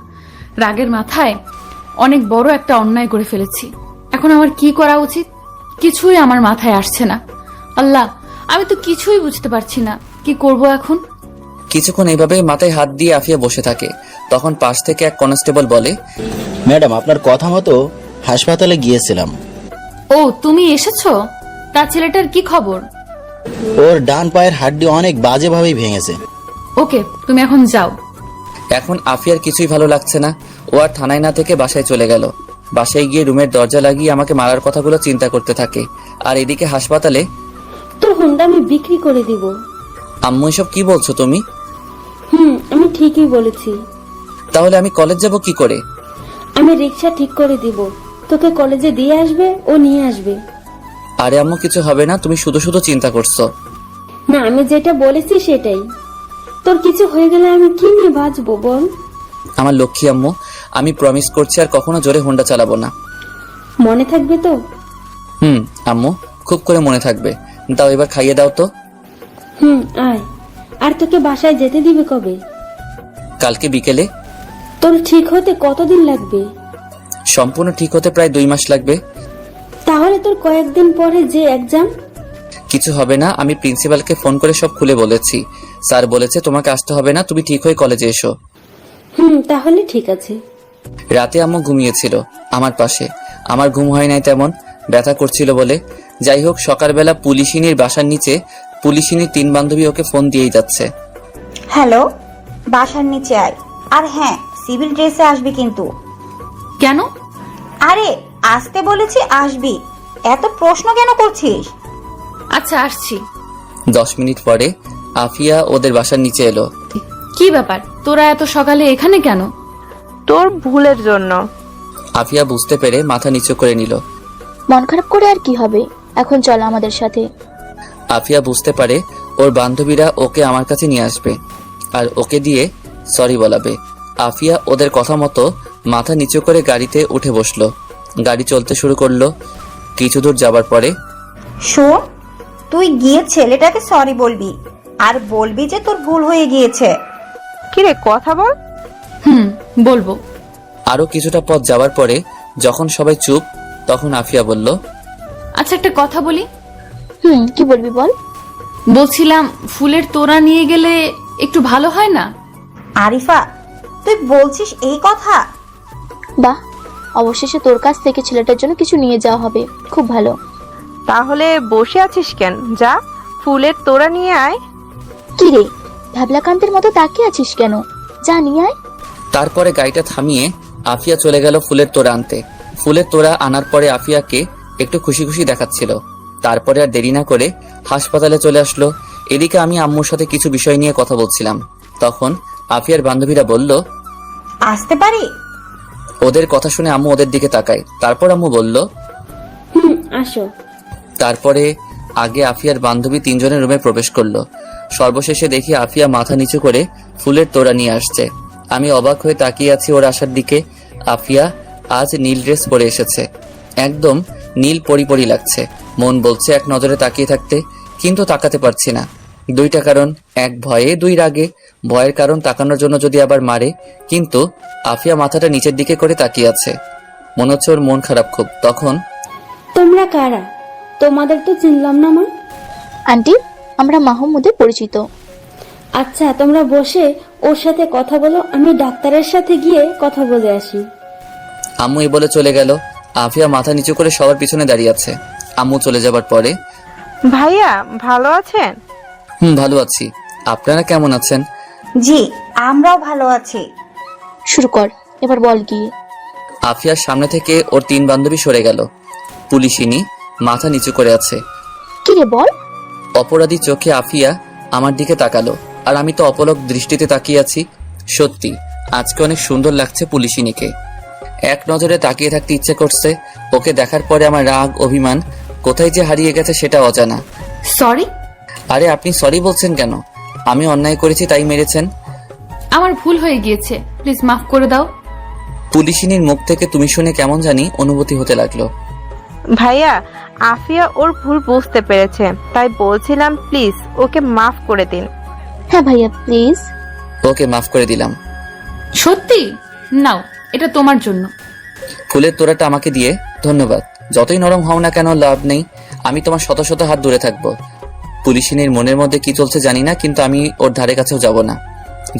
রাগের মাথায় অনেক বড় একটা অন্যায় করে ফেলেছি। এখন আমার কি করা উচিত কিছুই আমার মাথায় আসছে না। আল্লাহ, আমি তো কিছুই বুঝতে পারছি না কি করব এখন। কিছুক্ষণ এইভাবে মাথায় হাত দিয়ে আফিয়া বসে থাকে। তখন পাশ থেকে এক কনস্টেবল বলে, ম্যাডাম, আপনার কথা মতো হাসপাতালে গিয়েছিলাম। ও, তুমি এসেছো? তা ছেলেটার কি খবর? ওর ডান পায়ের হাড্ডি অনেক বাজেভাবেই ভেঙেছে। ওকে, তুমি এখন যাও। এখন আফিয়ার কিছুই ভালো লাগছে না। ও আর থানায় না থেকে বাসায় চলে গেল। বাসায় গিয়ে রুমের দরজা লাগিয়ে আমাকে মারার কথাগুলো চিন্তা করতে থাকে। আর এদিকে হাসপাতালে তোর হুন্ডা আমি বিক্রি করে দিব। আম্মু, এসব কি বলছো তুমি? আমি ঠিকই বলেছি। তাহলে আমি কলেজ যাব কি করে? আমি রিক্সা ঠিক করে দিব, তোকে কলেজে দিয়ে আসবে, ও নিয়ে আসবে। আরে আম্মু, কিছু হবে না, তুমি শুধু শুধু চিন্তা করছো। না, আমি যেটা বলেছি সেটাই। তোর কিছু হয়ে গেলে আমি কি নিয়ে বাঁচবো বল? আমার লক্ষ্মী আম্মু, আমি প্রমিস করছি আর কখনো জোরে হোন্ডা চালাবো না। মনে থাকবে তো? আম্মু, খুব করে মনে থাকবে। দাও, এবার খাইয়ে দাও তো। আয়। আর তোকে বাসায় যেতে দিবে কবে? কালকে বিকেলে। তোর ঠিক হতে কতদিন লাগবে? সম্পূর্ণ ঠিক হতে প্রায় 2 মাস লাগবে। তাহলে তোর কয়েকদিন পরে যে এক্সাম। কিছু হবে না, আমি প্রিন্সিপালকে ফোন করে সব খুলে বলেছি। স্যার বলেছে তোমাকে আসতে হবে না, তুমি ঠিক হয়ে কলেজে এসো। তাহলে ঠিক আছে। রাতে আম্মু ঘুমিয়েছিল আমার পাশে। আমার ঘুম হয় নাই তেমন, ব্যথা করছিল বলে। যাই হোক, সকালবেলা পুলিশিনীর বাসার নিচে পুলিশিনীর 3 বান্ধবী ওকে ফোন দিয়েই যাচ্ছে। হ্যালো, বাসার নিচে আয়। আর হ্যাঁ, সিভিল ড্রেসে আসবি কিন্তু। কেন? আরে আসতে বলেছি, আসবি। এত প্রশ্ন কেন করছিস? আচ্ছা, আসছি। 10 মিনিট পরে আফিয়া ওদের বাসার নিচে এলো। কি ব্যাপার, তোরা এত সকালে এখানে কেন? তোর ভুলের জন্য। আফিয়া বুঝতে পেরে মাথা নিচু করে নিল। মন খারাপ করে আর কি হবে, এখন চল আমাদের সাথে। আফিয়া বুঝতে পারে ওর বান্ধবীরা ওকে আমার কাছে নিয়ে আসবে আর ওকে দিয়ে সরি বলাবে। আফিয়া ওদের কথা মতো মাথা নিচু করে গাড়িতে উঠে বসলো। গাড়ি চলতে শুরু করলো। কিছু দূর যাবার পরে, শোন, তুই গিয়ে ছেলেটাকে সরি বলবি আর বলবি যে তোর ভুল হয়ে গিয়েছে। কিরে, কথা বল। বলবো। আরো কিছুটা পথ যাওয়ার পরে যখন সবাই চুপ, তখন আফিয়া বলল, আচ্ছা, একটা কথা বলি। কি বলবি বল। বলছিলাম, ফুলের তোড়া নিয়ে গেলে একটু ভালো হয় না? আরিফা, তুই বলছিস এই কথা? বাহ, অবশেষে তোর কাছ থেকে ছেলেটার জন্য কিছু নিয়ে যাওয়া হবে, খুব ভালো। তাহলে বসে আছিস কেন? যা, ফুলের তোড়া নিয়ে আয়। কি রে, ভ্যাবলাকান্তের মতো তাকিয়ে আছিস কেন? যা নিয়ে আয়। তারপরে গাড়িটা থামিয়ে আফিয়া চলে গেল ফুলের তোড়া আনতে। ফুলের তোড়া আনার পরে আফিয়াকে একটু খুশি খুশি দেখাচ্ছিল। তারপরে আর দেরি না করে হাসপাতালে চলে আসলো। এদিকে আমি আম্মুর সাথে কিছু বিষয় নিয়ে কথা বলছিলাম। তখন আফিয়ার বান্ধবীরা বলল, আসতে পারি? ওদের কথা শুনে আম্মু ওদের দিকে তাকায়। তারপর আম্মু বলল, আসো। তারপরে আগে আফিয়ার বান্ধবী 3 জনের রুমে প্রবেশ করলো। সর্বশেষে দেখি আফিয়া মাথা নিচু করে ফুলের তোড়া নিয়ে আসছে। আমি অবাক হয়ে তাকিয়ে আছি ওর আসার দিকে। আফিয়া আজ নীল ড্রেস পরে এসেছে, একদম নীল পরি লাগছে। মন বলছে এক নজরে তাকিয়ে থাকতে, কিন্তু তাকাতে পারছি না। 2টা কারণ, 1 ভয়ে, 2 রাগে। ভয়ের কারণ তাকানোর জন্য যদি আবার মারে, কিন্তু আফিয়া মাথাটা নিচের দিকে করে তাকিয়ে আছে, মনে হচ্ছে ওর মন খারাপ খুব। তখন, তোমরা কারা? তোমাদের তো চিনলাম না মা। আন্টি, আমরা মাহমুদে পরিচিত। আচ্ছা, তোমরা বসে ওর সাথে কথা বলো, আমি ডাক্তারের সাথে গিয়ে কথা বলে আসি। আম্মু এই বলে চলে গেল। আফিয়া মাথা নিচু করে সবার পিছনে দাঁড়িয়ে আছে। আম্মু চলে যাবার পরে, ভাইয়া ভালো আছেন? ভালো আছি, আপনারা কেমন আছেন? জি, আমরাও ভালো আছি। শুরু কর, এবার বল গিয়ে। আফিয়ার সামনে থেকে ওর 3 বান্ধবী সরে গেল। পুলিশিনী মাথা নিচু করে আছে। কি রে বল। অপরাধী চোখে আফিয়া আমার দিকে তাকালো, আর আমি তো অপলক দৃষ্টিতে তাকিয়ে আছি। সত্যি আজকে অনেক সুন্দর লাগছে পুলিশিনীকে। এক নজরে তাকিয়ে থাকতে ইচ্ছে করছে। ওকে দেখার পরে আমার রাগ অভিমান কোথায় যে হারিয়ে গেছে সেটা অজানা। সরি। আরে আপনি সরি বলছেন কেন? আমি অন্যায় করেছি তাই মেরেছেন। আমার ভুল হয়ে গিয়েছে, প্লিজ মাফ করে দাও। পুলিশিনীর মুখ থেকে তুমি শুনে কেমন জানি অনুভূতি হতে লাগলো। ভাইয়া, আফিয়া ওর ভুল বুঝতে পেরেছে, তাই বলছিলাম প্লিজ ওকে মাফ করে দিন। হ্যাঁ ভাইয়া প্লিজ। ওকে মাফ করে দিলাম। সত্যি? নাও, এটা তোমার জন্য। ফুলের তোড়াটা আমাকে দিয়ে ধন্যবাদ। যতই নরম হও না কেন লাভ নেই, আমি তোমার শত শত হাত দূরে থাকবো। পুলিশিনীর মনের মধ্যে কি চলছে জানি না, কিন্তু আমি ওর ধারে কাছেও যাব না।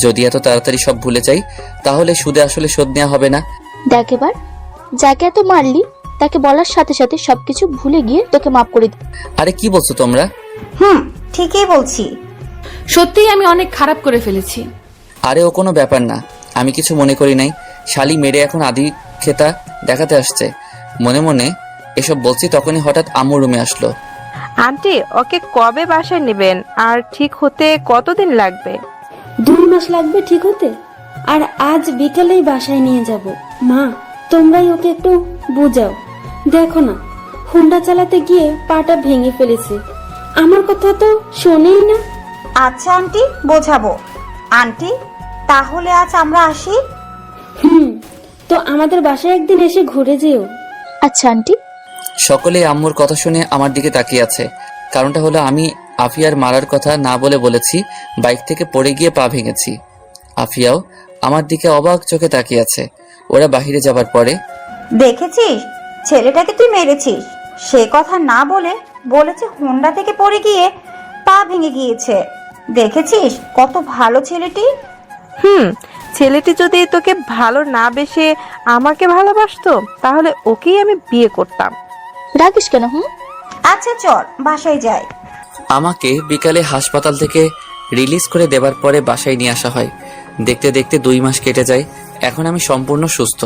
যদি এত তাড়াতাড়ি সব ভুলে যাই তাহলে সুদে আসলে শোধ নেওয়া হবে না। দেখ এবার, যাকে এত মারলি তাকে বলার সাথে সাথে সবকিছু ভুলে গিয়ে তোকে মাফ করে দিই। আরে কি বলছো তোমরা? ঠিকই বলছি। সত্যিই আমি অনেক খারাপ করে ফেলেছি। আরে ও কোনো ব্যাপার না, আমি কিছু মনে করি নাই। শালি মেরে এখন আদি খেতা দেখাতে আসছে। মনে মনে এসব বলছি, তখনই হঠাৎ আম্মু রুমে আসলো। আন্টি, ওকে কবে বাসায় নেবেন আর ঠিক হতে কতদিন লাগবে? 2 মাস লাগবে ঠিক হতে, আর আজ বিকালেই বাসায় নিয়ে যাব। মা, তোমরাই ওকে একটু বুঝাও। দেখো না, হুন্ডা চালাতে গিয়ে পাটা ভেঙে ফেলেছে। আমার কথা তো শোনেই না। আচ্ছা আন্টি, বোঝাবো। আন্টি, তাহলে আজ আমরা আসি? তো আমাদের বাসায় একদিন এসে ঘুরে যেও। আচ্ছা আন্টি। সকলে আম্মুর কথা শুনে আমার দিকে তাকিয়ে আছে। কারণটা হলো আমি আফিয়ার মারার কথা না বলে বলেছি বাইক থেকে পড়ে গিয়ে পা ভেঙেছি। আফিয়াও আমার দিকে অবাক চোখে তাকিয়ে আছে। ওরা বাহিরে যাবার পরে, দেখেছিস ছেলেটাকে তুই মেরেছিস, সে কথা না বলে বলেছে হোন্ডা থেকে পড়ে গিয়ে পা ভেঙে গিয়েছে। দেখেছিস কত ভালো ছেলেটি। ছেলেটি যদি তোকে ভালো না বেসে আমাকে ভালোবাসতো তাহলে ওকেই আমি বিয়ে করতাম। রাগিস কেন? আচ্ছা চল বাসায় যাই। আমাকে বিকালে হাসপাতাল থেকে রিলিজ করে দেবার পরে বাসায় নিয়ে আসা হয়। দেখতে দেখতে 2 মাস কেটে যায়। এখন আমি সম্পূর্ণ সুস্থ।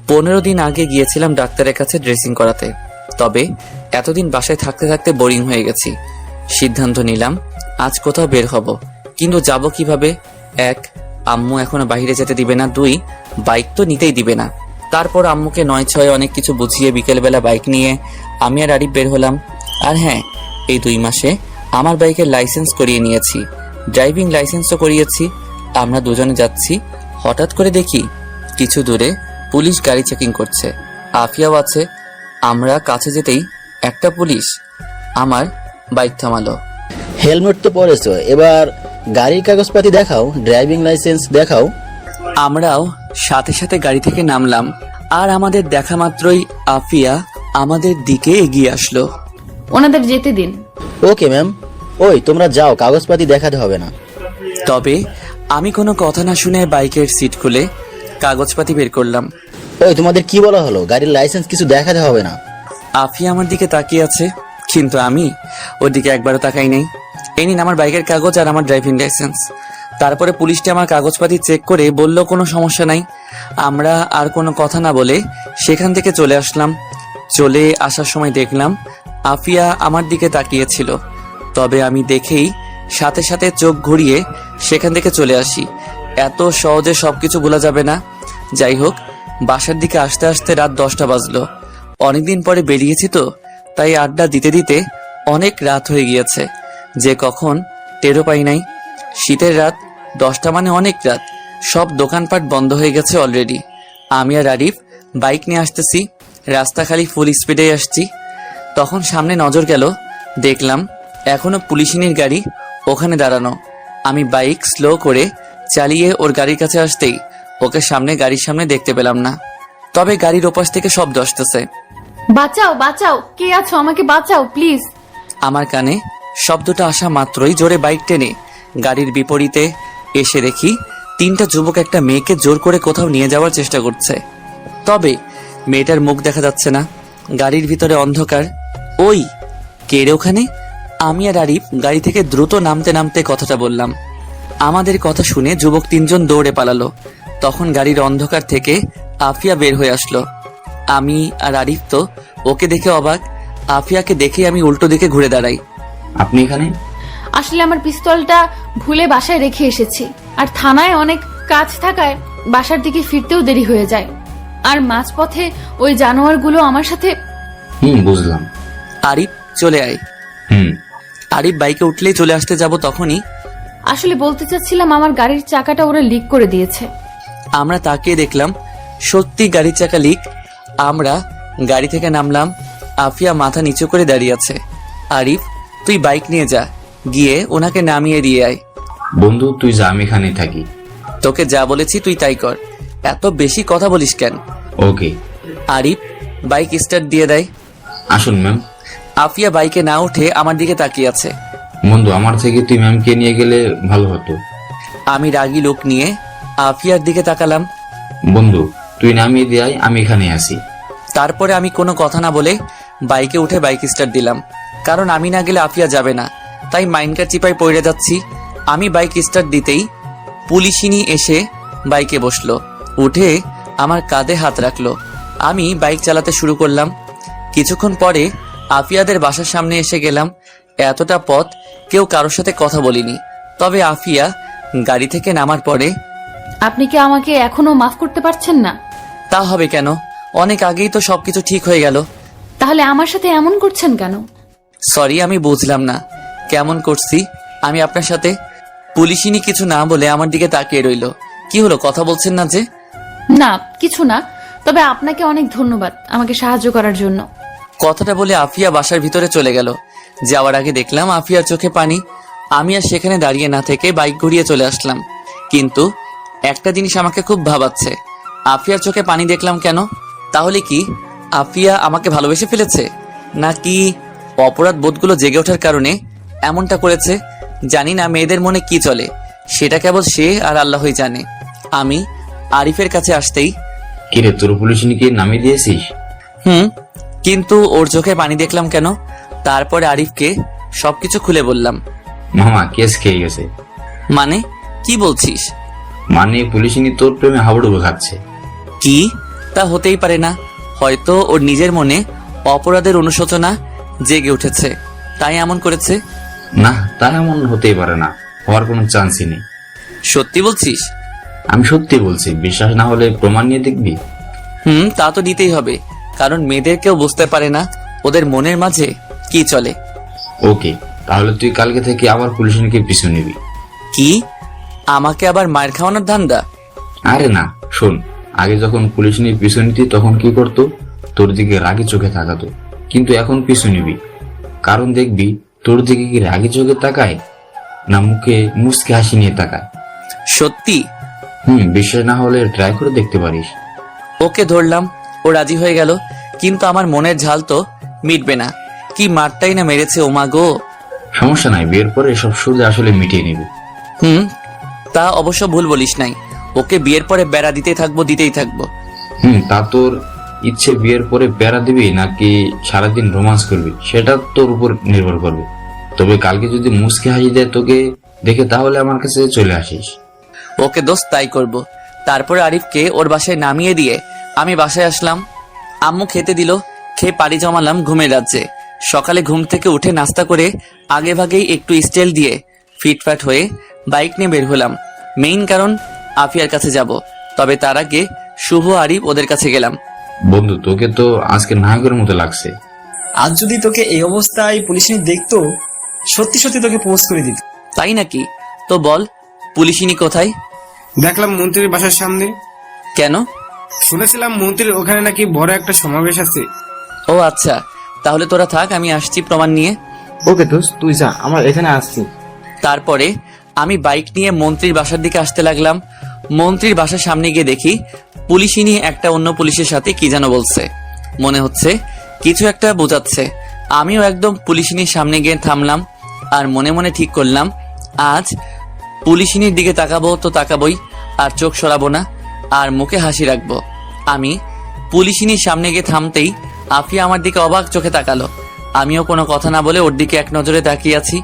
15 দিন আগে গিয়েছিলাম ডাক্তারের কাছে ড্রেসিং করাতে। তবে এতদিন বাসায় থাকতে থাকতে বোরিং হয়ে গেছি। সিদ্ধান্ত নিলাম আজ কোথাও বের হব, কিন্তু যাব কিভাবে? 1, আম্মু এখনো বাইরে যেতে দিবে না। 2, বাইক তো নিতেই দিবে না। তারপর আম্মুকে 9-6 অনেক কিছু বুঝিয়ে বিকেলবেলা বাইক নিয়ে আমি আর আরিফ বের হলাম। আর হ্যাঁ, এই 2 মাসে আমার বাইকের লাইসেন্স করিয়ে নিয়েছি, ড্রাইভিং লাইসেন্সও করিয়েছি। আমরা দুজনে যাচ্ছি, হঠাৎ করে দেখি কিছু দূরে পুলিশ গাড়ি চেকিং করছে। আফিয়াও আছে। আমরা কাছে যেতেই একটা পুলিশ আমার বাইক থামালো। হেলমেট তো পরেছো, এবার গাড়ির কাগজপাতি দেখাও, ড্রাইভিং লাইসেন্স দেখাও। আমরাও সাথে সাথে গাড়ি থেকে নামলাম, আর আমাদের দেখা মাত্রই আফিয়া আমাদের দিকে এগিয়ে আসলো। ওনাদের যেতে দিন। Okay ma'am. ওই তোমরা যাও, কাগজপাতি দেখাতে হবে না। তবে আমি কোনো কথা না শুনে বাইকের সিট খুলে কাগজপাতি বের করলাম। ওই তোমাদের কি বলা হলো? গাড়ির লাইসেন্স কিছু দেখাতে হবে না। আফিয়া আমার দিকে তাকিয়ে আছে, কিন্তু আমি ওর দিকে একবারও তাকাই নাই। এই নিন আমার বাইকের কাগজ আর আমার ড্রাইভিং লাইসেন্স। তারপরে পুলিশটি আমার কাগজপাতি চেক করে বলল কোনো সমস্যা নাই। আমরা আর কোনো কথা না বলে সেখান থেকে চলে আসলাম। চলে আসার সময় দেখলাম আফিয়া আমার দিকে তাকিয়েছিল। তবে আমি দেখেই সাথে সাথে চোখ ঘুরিয়ে সেখান থেকে চলে আসি। এত সহজে সবকিছু ভোলা যাবে না। যাই হোক, বাসার দিকে আসতে আসতে রাত 10টা বাজলো। অনেকদিন পরে বেরিয়েছি তো, তাই আড্ডা দিতে দিতে অনেক রাত হয়ে গিয়েছে, যে কখন টেরও পাই নাই। শীতের রাত, 10টা মানে অনেক রাত। সব দোকানপাট বন্ধ হয়ে গেছে অলরেডি। আমি আর আরিফ বাইক নিয়ে আসতেছি, রাস্তা খালি ফুল স্পিডে আসছি। তখন সামনে নজর গেল, দেখলাম এখনো পুলিশিনীর গাড়ি ওখানে দাঁড়ানো। আমি বাইক স্লো করে চালিয়ে ওর গাড়ির কাছে আসতেই ওকে গাড়ির সামনে দেখতে পেলাম না। তবে গাড়ির ওপাশ থেকে শব্দ আসতেছে, বাঁচাও বাঁচাও, কে আছো, আমাকে বাঁচাও প্লিজ। আমার কানে শব্দটা আসা মাত্রই জোরে বাইক টেনে গাড়ির বিপরীতে এসে দেখি 3টা যুবক একটা মেয়েকে জোর করে কোথাও নিয়ে যাওয়ার চেষ্টা করছে। তবে মেয়েটার মুখ দেখা যাচ্ছে না, গাড়ির ভিতরে অন্ধকার। ওই কে রে ওখানে? আমি আর আরিফ গাড়ি থেকে দ্রুত নামতে নামতে কথাটা বললাম। আমাদের কথা শুনে যুবক 3জন দৌড়ে পালালো। তখন গাড়ির অন্ধকার থেকে আফিয়া বের হয়ে আসলো। আমি আর আরিফ তো ওকে দেখে অবাক। আফিয়াকে দেখে আমি উল্টো দিকে ঘুরে দাঁড়াই। আপনি এখানে? আসলে আমার পিস্তলটা ভুলে বাসায় রেখে এসেছি, আর থানায় অনেক কাজ থাকায় বাসার দিকে ফিরতেও দেরি হয়ে যায়, আর মাঝপথে ওই জানোয়ারগুলো আমার সাথে। বুঝলাম। আরিফ চলে আয়। আরিফ বাইকে উঠলেই চলে আসতে যাব তখনই আসলে বলতে চাচ্ছিলাম আমার গাড়ির চাকাটা ওরা লিক করে দিয়েছে। আমরা তাকিয়ে দেখলাম সত্যি গাড়ির চাকা লিক। আমরা গাড়ি থেকে নামলাম। আফিয়া মাথা নিচু করে দাঁড়িয়ে আছে। আরিফ, তুই বাইক নিয়ে যা, গিয়ে ওনাকে নামিয়ে দিয়ে আয়। বন্ধু তুই যা, আমি এখানেই থাকি। তোকে যা বলেছি তুই তাই কর, এত বেশি কথা বলিস কেন? ওকে। আরিফ বাইক স্টার্ট দিয়ে দেয়। আসুন ম্যাম। আফিয়া বাইকে না উঠে আমার দিকে তাকিয়ে আছে। বন্ধু আমার থেকে তুই ম্যামকে নিয়ে গেলে ভালো হতো। আমি রাগী লোক নিয়ে আফিয়ার দিকে তাকালাম। বন্ধু তুই নামিয়ে দিয়ে আয়, আমি এখানে আসি। তারপরে আমি কোনো কথা না বলে বাইকে উঠে বাইক স্টার্ট দিলাম, কারণ আমি না গেলে আফিয়া যাবে না, তাই মাইন্ডকার চিপায় পড়ে যাচ্ছি। আমি বাইক স্টার্ট দিতেই পুলিশিনী এসে বাইকে বসলো, উঠে আমার কাঁধে হাত রাখলো। আমি বাইক চালাতে শুরু করলাম। কিছুক্ষণ পরে আফিয়াদের বাসার সামনে এসে গেলাম। এতটা পথ কেউ কারোর সাথে কথা বলিনি, তবে আফিয়া গাড়ি থেকে নামার পরে। আপনি কি আমাকে এখনো মাফ করতে পারছেন না? তা হবে কেন, অনেক আগেই তো সবকিছু ঠিক হয়ে গেল। তাহলে আমার সাথে এমন করছেন কেন? সরি, আমি বুঝলাম না কেমন করছি আমি আপনার সাথে। পুলিশিনী কিছু না বলে আমার দিকে তাকিয়ে রইল। কি হলো, কথা বলছেন না যে? না কিছু না, তবে আপনাকে অনেক ধন্যবাদ আমাকে সাহায্য করার জন্য। কথাটা বলে আফিয়া বাসার ভিতরে চলে গেল। যাওয়ার আগে দেখলাম আফিয়ার চোখে পানি। আমি আর সেখানে দাঁড়িয়ে না থেকে বাইক ঘুরিয়ে চলে আসলাম। কিন্তু একটা জিনিস আমাকে খুব ভাবাচ্ছে, আফিয়ার চোখে পানি দেখলাম কেন? তাহলে কি আফিয়া আমাকে ভালোবেসে ফেলেছে, নাকি অপরাধ বোধগুলো জেগে ওঠার কারণে এমনটা করেছে? জানি না মেয়েদের মনে কি চলে, সেটা কেবল সে আর আল্লাহই জানে। আমি আরিফের কাছে আসতেই, কিরে তোর পুলিশিনীকে নামিয়ে দিয়েছিস? কিন্তু ওর চোখে পানি দেখলাম কেন? তারপরে আরিফকে সবকিছু খুলে বললাম। মামা কেস খেয়ে গেছে। মানে কি বলছিস? মানে পুলিশিনী তোর প্রেমে হাবুডুবু খাচ্ছে। কি? তা হতেই পারে না, হয়তো ওর নিজের মনে অপরাধের অনুশোচনা জেগে উঠেছে, তাই এমন করেছে। না, তা এমন হতেই পারে না, হওয়ার কোনো চান্সই নেই। সত্যি বলছিস? আমি সত্যি বলছি, বিশ্বাস না হলে প্রমাণ নিয়ে দেখবি। তা তো দিতেই হবে, কারণ মেয়েদের কেউ বুঝতে পারে না ওদের মনের মাঝে কি চলে। ওকে, তাহলে তুই কালকে থেকে আবার পুলিশিনীকে পিছু নিবি। কি? আমাকে আবার মায়ের খাওয়ানোর ধান্দা? আরে না, শোন, আগে যখন পুলিশিনী পিছু নিতি তখন কি করতো, তোর দিকে রাগি চোখে তাকাতো, কিন্তু এখন পিছু নিবি, কারণ দেখবি তোর দিকে কি রাগি চোখে তাকায় না মুখে মুচকে হাসি নিয়ে তাকায়। সত্যি? বিশ্বাস না হলে ট্রাই করে দেখতে পারিস। ওকে ধরলাম, ও রাজি হয়ে গেল, কিন্তু আমার মনের ঝাল তো মিটবে না। কি মারটাই না মেরেছে, ওমা গো। সমস্যা নাই, বিয়ের পরে সব সুদে আসলে মিটিয়ে নিবি। তা অবশ্য ভুল বলিস নাই, ওকে বিয়ের পরে বেড়া দিতেই থাকবো। তা তোর ইচ্ছে বিয়ের পরে বেড়া দিবি নাকি সারাদিন রোমান্স করবি সেটা তোর উপর নির্ভর করবে। তবে কালকে যদি মুচকে হাসি দেয় তোকে দেখে, তাহলে আমার কাছে চলে আসিস। ওকে দোস্ত, তাই করব। তারপরে আরিফকে ওর বাসায় নামিয়ে দিয়ে আমি বাসায় আসলাম। আম্মু খেতে দিল, খেয়ে পাড়ি জমালাম ঘুমের রাজ্যে। সকালে ঘুম থেকে উঠে নাস্তা করে আগে ভাগেই একটু স্টাইল দিয়ে ফিটফাট হয়ে বাইক নিয়ে বের হলাম। মেইন কারণ আফিয়ার কাছে যাব, তবে তার আগে শুভ আরিফ ওদের কাছে গেলাম। বন্ধু তোকে তো আজকে নায়কের মতো লাগছে। আজ যদি তোকে এই অবস্থায় পুলিশিনী দেখতো, সত্যি সত্যি তোকে পোজ করে দিত। তাই নাকি? তো বল, পুলিশিনী কোথায়? দেখলাম মন্ত্রীর বাসার সামনে। কেন? শুনেছিলাম মন্ত্রীর ওখানে নাকি বড় একটা সমাবেশ আছে। ও আচ্ছা, তাহলে তোরা থাক, আমি আসছি প্রমাণ নিয়ে। ওকে দোস্ত, তুই যা, আমার এখানে আসছি। তারপরে আমি বাইক নিয়ে মন্ত্রীর বাসার দিকে আসতে লাগলাম। মন্ত্রীর বাসার সামনে গিয়ে দেখি পুলিশিনী একটা অন্য পুলিশের সাথে কি যেন বলছে, মনে হচ্ছে কিছু একটা বোঝাচ্ছে। আমিও একদম পুলিশিনীর সামনে গিয়ে থামলাম, আর মনে মনে ঠিক করলাম আজ পুলিশিনীর দিকে তাকাবো তো তাকাবই, আর চোখ সরাবো না, আর মুখে হাসি রাখবো। আমি পুলিশিনীর সামনে গিয়ে থামতেই আফিয়া আমার দিকে অবাক চোখে তাকালো। আমিও কোনো কথা না বলে ওর দিকে এক নজরে তাকিয়ে আছি।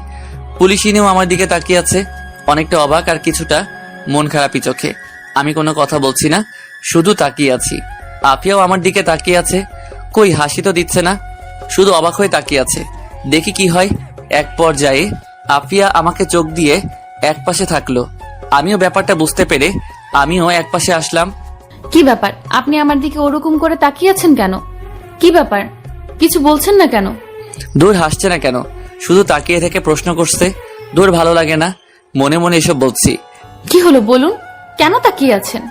পুলিশিনীও আমার দিকে তাকিয়ে আছে, অনেকটা অবাক আর কিছুটা মন খারাপই চোখে। আমি কোনো কথা বলছি না, শুধু তাকিয়ে আছি। আফিয়াও আমার দিকে তাকিয়ে আছে, কই হাসি তো দিচ্ছে না, শুধু অবাক হয়ে তাকিয়ে আছে। দেখি কি হয়। এক পর্যায়ে আফিয়া আমাকে চোখ দিয়ে এক পাশে থাকলো। আমিও ব্যাপারটা বুঝতে পেরে আমিও একপাশে আসলাম। কি ব্যাপার, আপনি আমার দিকে ওরকম করে তাকিয়ে আছেন কেন? কি ব্যাপার, কিছু বলছেন না কেন? দূর হাসছে না কেন? শুধু তাকিয়ে থেকে প্রশ্ন করছে। দূর ভালো লাগে না, মনে মনে এসব বলছি। কি হলো বলুন, কেন তাকিয়ে আছেন?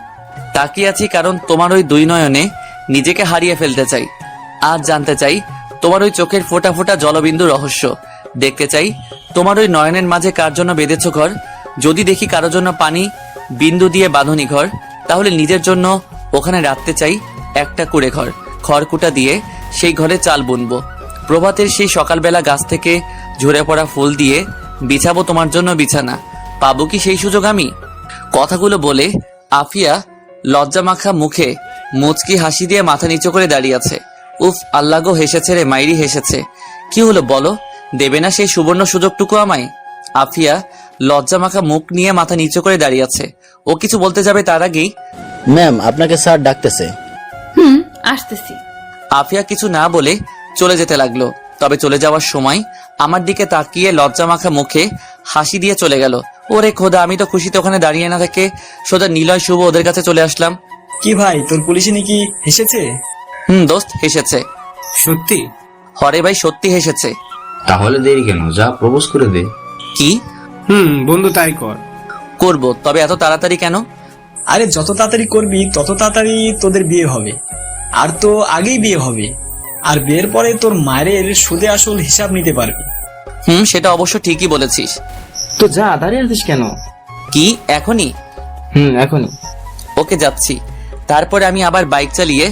তাকিয়ে আছি কারণ তোমার ওই দুই নয়নে নিজেকে হারিয়ে ফেলতে চাই। আজ জানতে চাই তোমার ওই চোখের ফোঁটা ফোঁটা জলবিন্দু রহস্য। দেখতে চাই তোমার ওই নয়নের মাঝে কার জন্য বেঁধেছ ঘর। যদি দেখি কারো জন্য পানি বিন্দু দিয়ে বাঁধনি ঘর, তাহলে নিজের জন্য ওখানে রাখতে চাই একটা কুড়ে ঘর। খড়কুটা দিয়ে সেই ঘরে চাল বুনবো। প্রভাতের সেই সকালবেলা গাছ থেকে ঝরে পড়া ফুল দিয়ে বিছাবো তোমার জন্য বিছানা। পাবো কি সেই সুযোগ আমি? কথাগুলো বলে আফিয়া লজ্জা মাখা মুখে মুচকি হাসি দিয়ে মাথা নিচু করে দাঁড়িয়ে আছে। উফ, আল্লাহ গো, হেসেছে রে মাইরি, হেসেছে। কি হলো বলো, দেবে না সেই সুবর্ণ সুযোগটুকু আমায়? আফিয়া লজ্জা মাখা মুখ নিয়ে মাথা নিচু করে দাঁড়িয়ে আছে। ও কিছু বলতে যাবে তার আগেই ম্যাম, আপনাকে স্যার ডাকতেছে। আসতেছি। আফিয়া কিছু না বলে চলে যেতে লাগলো। তবে চলে যাওয়ার সময় আমার দিকে তাকিয়ে লজ্জা মাখা মুখে হাসি দিয়ে চলে গেল। ওরে খোদা, আমি তো খুশিতে ওখানে দাঁড়িয়ে না থেকে সোজা নিলয় শুভ ওদের কাছে চলে আসলাম। কি ভাই, তোর পুলিশে নাকি হেসেছে? দোস্ত, হেসেছে। সত্যি? হরে ভাই, সত্যি হেসেছে। তাহলে দেরি কেন, যা প্রপোজ করে দে। কি? বন্ধু তাই কর। করব, তবে এত তাড়াতাড়ি কেন? আরে যত তাড়াতাড়ি করবি তত তাড়াতাড়ি তোদের বিয়ে হবে। আর তো আগেই বিয়ে হবে, আর বিয়ের পরে তোর মায়ের সুদে আসল হিসাব নিতে পারবি। সেটা অবশ্য ঠিকই বলেছিস। তো যা, দাঁড়িয়ে আছিস কেন? কি এখনই? এখনই। ওকে, যাচ্ছি। তারপরে আমি আবার বাইক চালিয়ে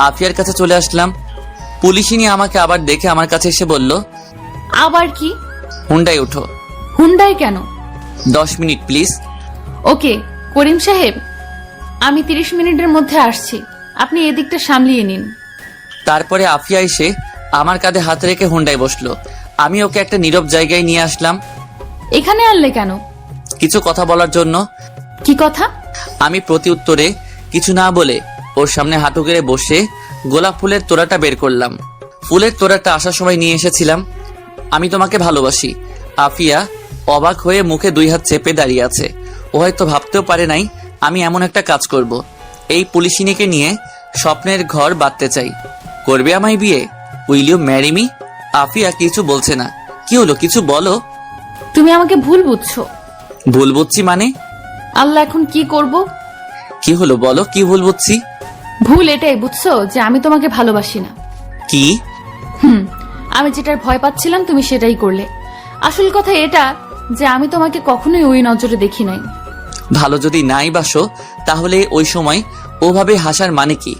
আফিয়ার কাছে চলে আসলাম। পুলিশিনী আমাকে আবার দেখে আমার কাছে এসে বলল, আবার কি? হুন্ডায় উঠো। হুন্ডাই কেন? 10 মিনিট প্লিজ। ওকে করিম সাহেব, আমি 30 মিনিটের মধ্যে আসছি, আপনি এদিকটা সামলিয়ে নিন। তারপরে আফিয়া এসে আমার কাঁধে হাত রেখে হুন্ডায় বসলো। আমি ওকে একটা নীরব জায়গায় নিয়ে আসলাম। এখানে আনলে কেন? কিছু কথা বলার জন্য। কি কথা? আমি প্রতি উত্তরে কিছু না বলে ওর সামনে হাঁটু গেড়ে বসে গোলাপ ফুলের তোড়াটা বের করলাম। ফুলের তোড়াটা আসার সময় নিয়ে এসেছিলাম। আমি তোমাকে ভালোবাসি। আফিয়া অবাক হয়ে মুখে 2 হাত চেপে দাঁড়িয়ে আছে। ও হয়তো ভাবতেও পারে নাই আমি এমন একটা কাজ করব। এই পুলিশিনীকে নিয়ে স্বপ্নের ঘর বাঁধতে চাই। করবে আমায় বিয়ে? Will you marry me? Afia কিছু বলছে না। কি হলো, কিছু বলো। তুমি আমাকে ভুল বুঝছো। ভুল বুঝছি মানে? আল্লাহ, এখন কি করব? কি হলো বলো, কি ভুল বুঝছি? ভুল এটাই বুঝছো যে আমি তোমাকে ভালোবাসি না। কি? আমি যেটার ভয় পাচ্ছিলাম তুমি সেটাই করলে। আসল কথা এটা যে আমি তোমাকে কখনোই ওই নজরে দেখি নাই। ভালো যদি নাই বাসো তাহলে ওই সময় ওভাবে হাসার মানে কি?